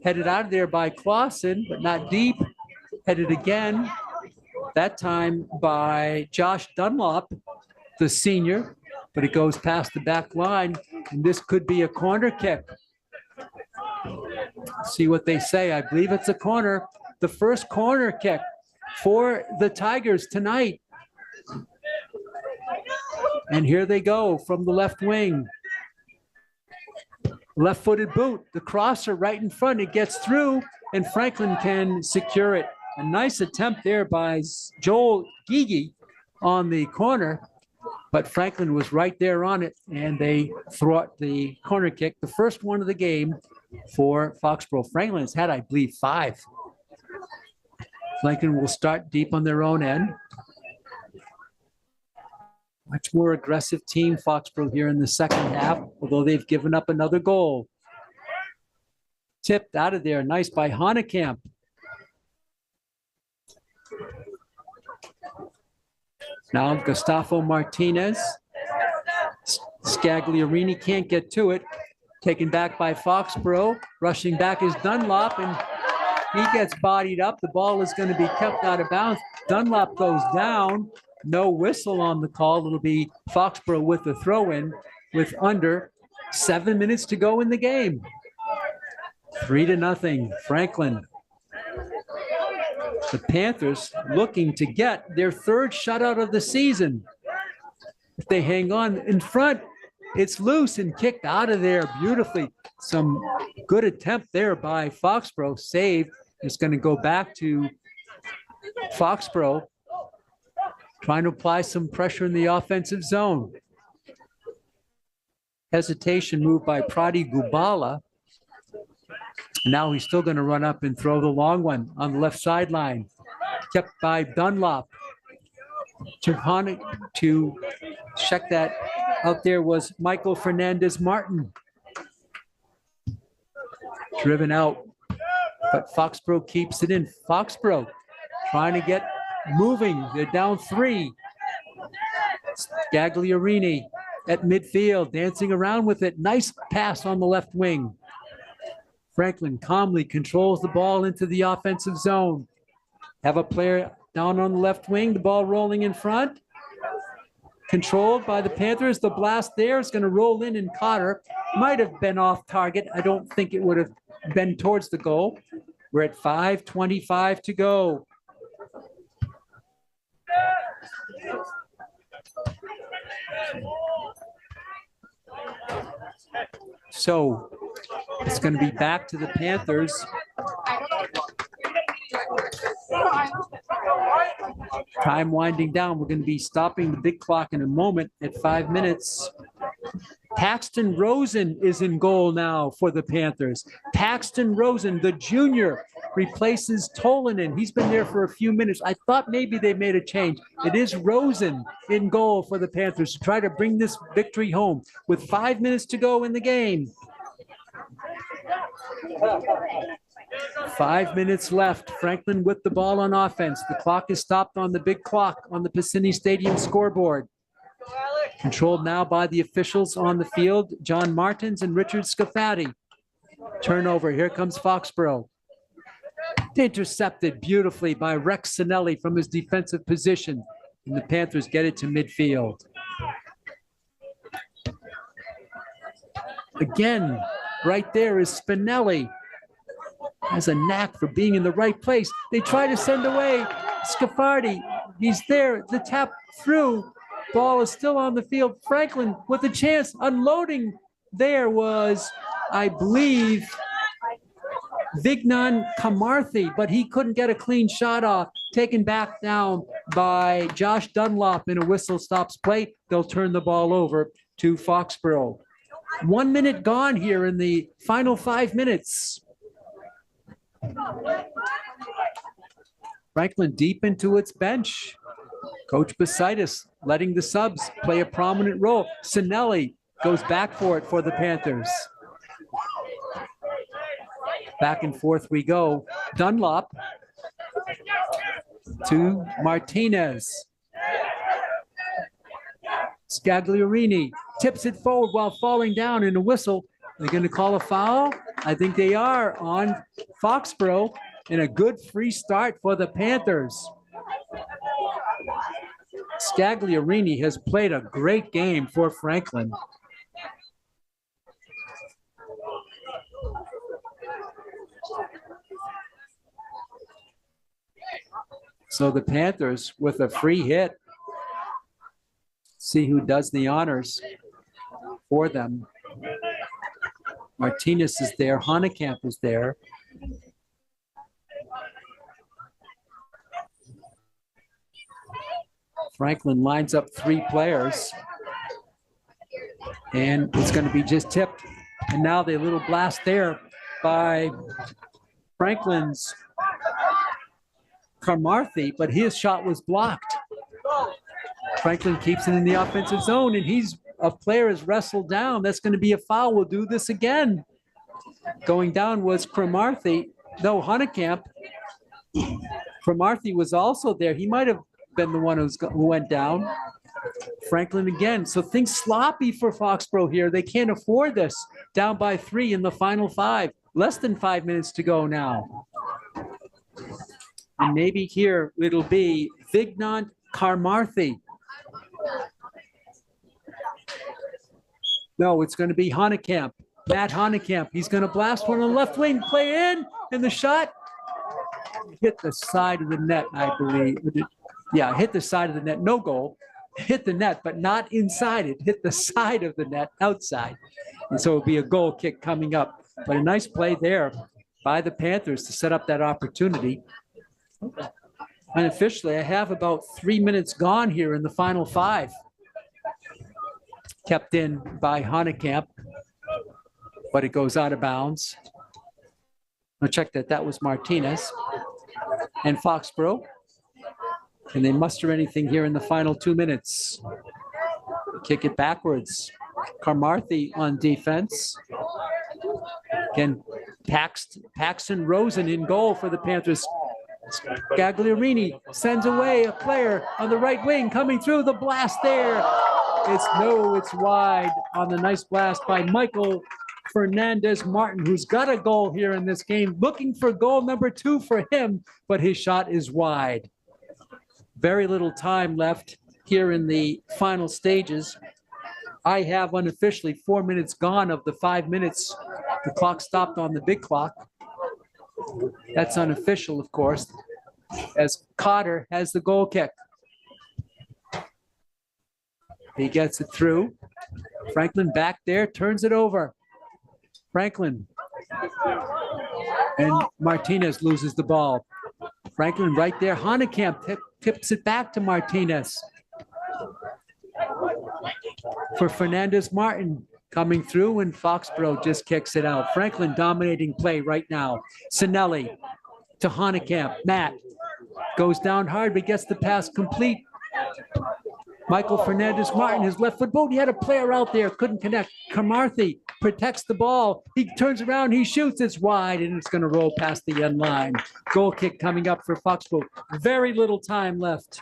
Headed out of there by Clausen, but not deep. Headed again, that time by Josh Dunlop, the senior, but it goes past the back line, and this could be a corner kick. See what they say. I believe it's a corner. The first corner kick for the Tigers tonight. And here they go from the left wing. Left-footed boot, the crosser right in front. It gets through, and Franklin can secure it. A nice attempt there by Joel Gigi on the corner, but Franklin was right there on it, and they throw out the corner kick, the first one of the game for Foxboro. Franklin has had, I believe, 5. Franklin will start deep on their own end. Much more aggressive team, Foxboro, here in the second half, although they've given up another goal. Tipped out of there. Nice by Hanekamp. Now Gustavo Martinez. Scagliarini can't get to it. Taken back by Foxboro. Rushing back is Dunlop, and he gets bodied up. The ball is going to be kept out of bounds. Dunlop goes down. No whistle on the call. It'll be Foxboro with the throw-in with under 7 minutes to go in the game. 3-0, Franklin. The Panthers looking to get their 3rd shutout of the season. If they hang on in front, it's loose and kicked out of there beautifully. Some good attempt there by Foxboro. Saved. It's going to go back to Foxboro, trying to apply some pressure in the offensive zone. Hesitation move by Prati Gubala. Now he's still going to run up and throw the long one on the left sideline. Kept by Dunlop. To check that out there was Michael Fernandez Martin. Driven out, but Foxboro keeps it in. Foxboro trying to get moving. They're down 3. Scagliarini at midfield, dancing around with it. Nice pass on the left wing. Franklin calmly controls the ball into the offensive zone. Have a player down on the left wing, the ball rolling in front. Controlled by the Panthers. The blast there is going to roll in, and Cotter might have been off target. I don't think it would have been towards the goal. We're at 5:25 to go. So it's going to be back to the Panthers. Time winding down. We're going to be stopping the big clock in a moment at 5 minutes. Paxton Rosen is in goal now for the Panthers. Paxton Rosen, the junior, replaces Tolanen. He's been there for a few minutes. I thought maybe they made a change. It is Rosen in goal for the Panthers to try to bring this victory home with 5 minutes to go in the game. 5 minutes left. Franklin with the ball on offense. The clock is stopped on the big clock on the Piscini Stadium scoreboard. Controlled now by the officials on the field, John Martins and Richard Scafati. Turnover. Here comes Foxboro. Intercepted beautifully by Rex Sinelli from his defensive position. And the Panthers get it to midfield. Again, right there is Spinelli. Has a knack for being in the right place. They try to send away Scafati. He's there. The tap through. Ball is still on the field. Franklin with a chance. Unloading there was, I believe, Vignan Kamarthi, but he couldn't get a clean shot off. Taken back down by Josh Dunlop in a whistle stops play. They'll turn the ball over to Foxboro. 1 minute gone here in the final 5 minutes. Franklin deep into its bench. Coach Besitis letting the subs play a prominent role. Sinelli goes back for it for the Panthers. Back and forth we go. Dunlop to Martinez. Scagliarini tips it forward while falling down in a whistle. They're going to call a foul. I think they are on Foxboro, and a good free start for the Panthers. Scagliarini has played a great game for Franklin. So the Panthers with a free hit. See who does the honors for them. Martinez is there. Hanekamp is there. Franklin lines up 3 players. And it's going to be just tipped. And now the little blast there by Franklin's Karmarthi, but his shot was blocked. Franklin keeps it in the offensive zone, and a player is wrestled down. That's going to be a foul. We'll do this again. Going down was Kramarthi. No, Hanekamp. Kramarthi was also there. He might have been the one who went down. Franklin again. So things sloppy for Foxboro here. They can't afford this. Down by 3 in the final 5. Less than 5 minutes to go now. And maybe here it'll be Vignan Karmarthi. No, it's going to be Hanekamp. Matt Hanekamp. He's going to blast one on the left wing. Play in, and the shot hit the side of the net, I believe. Yeah, hit the side of the net. No goal. Hit the net, but not inside it. Hit the side of the net, outside. And so it'll be a goal kick coming up. But a nice play there by the Panthers to set up that opportunity. Unofficially, I have about 3 minutes gone here in the final 5. Kept in by Hanekamp, but it goes out of bounds. I'll check that. That was Martinez and Foxboro. Can they muster anything here in the final 2 minutes? Kick it backwards. Karmarthi on defense. Again, Paxton Rosen in goal for the Panthers. Gagliarini sends away a player on the right wing, coming through the blast there. It's wide on the nice blast by Michael Fernandez Martin, who's got a goal here in this game, looking for goal number 2 for him, but his shot is wide. Very little time left here in the final stages. I have unofficially 4 minutes gone of the 5 minutes. The clock stopped on the big clock. That's unofficial, of course, as Cotter has the goal kick. He gets it through. Franklin back there, turns it over. Franklin. And Martinez loses the ball. Franklin right there. Hanekamp tips it back to Martinez. For Fernandez Martin coming through, and Foxboro just kicks it out. Franklin dominating play right now. Sinelli to Hanekamp. Matt goes down hard, but gets the pass complete. Michael Fernandez Martin, his left foot boot. He had a player out there, couldn't connect. Carmarthy protects the ball. He turns around, he shoots, it's wide, and it's going to roll past the end line. Goal kick coming up for Foxboro. Very little time left.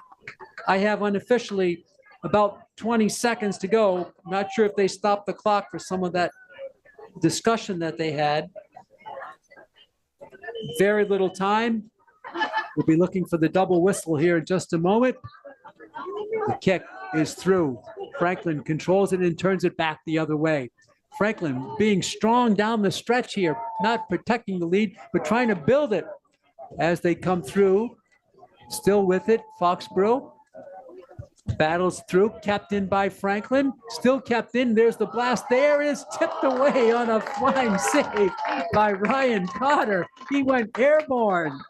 I have unofficially about 20 seconds to go. Not sure if they stopped the clock for some of that discussion that they had. Very little time. We'll be looking for the double whistle here in just a moment. The kick is through. Franklin controls it and turns it back the other way. Franklin being strong down the stretch here, not protecting the lead, but trying to build it as they come through. Still with it, Foxboro battles through, kept in by Franklin, still kept in. There's the blast. There is tipped away on a flying save by Ryan Cotter. He went airborne.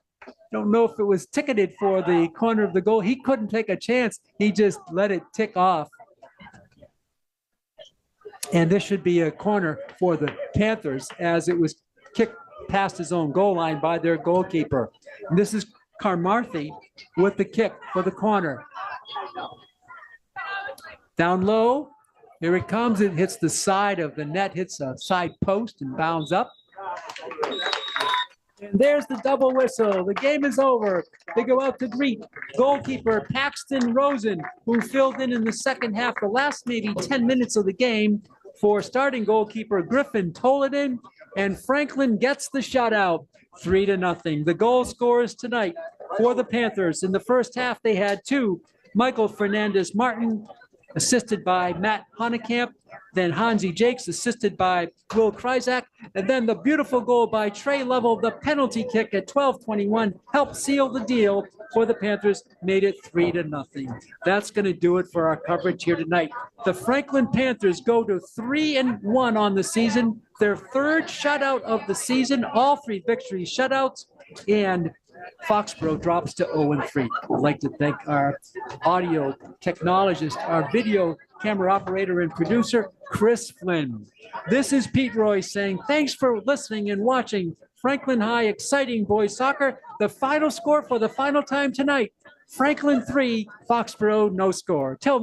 Don't know if it was ticketed for the corner of the goal. He couldn't take a chance. He just let it tick off. And this should be a corner for the Panthers as it was kicked past his own goal line by their goalkeeper. And this is Carmarthy with the kick for the corner. Down low, here it comes. It hits the side of the net, hits a side post and bounds up. And there's the double whistle. The game is over. They go out to greet goalkeeper Paxton Rosen, who filled in the second half, the last maybe 10 minutes of the game, for starting goalkeeper Griffin Toledin. And Franklin gets the shutout, 3-0. The goal scorers tonight for the Panthers. In the first half, they had two. Michael Fernandez Martin, assisted by Matt Hanekamp, then Hansi Jakes, assisted by Will Kryzak, and then the beautiful goal by Trey Lovell, the penalty kick at 12:21, helped seal the deal for the Panthers, made it 3-0. That's going to do it for our coverage here tonight. The Franklin Panthers go to 3-1 on the season, their third shutout of the season, all three victories shutouts, and Foxboro drops to 0-3. I'd like to thank our audio technologist, our video camera operator and producer, Chris Flynn. This is Pete Roy saying thanks for listening and watching Franklin High Exciting Boys Soccer. The final score for the final time tonight, Franklin 3, Foxboro no score. Till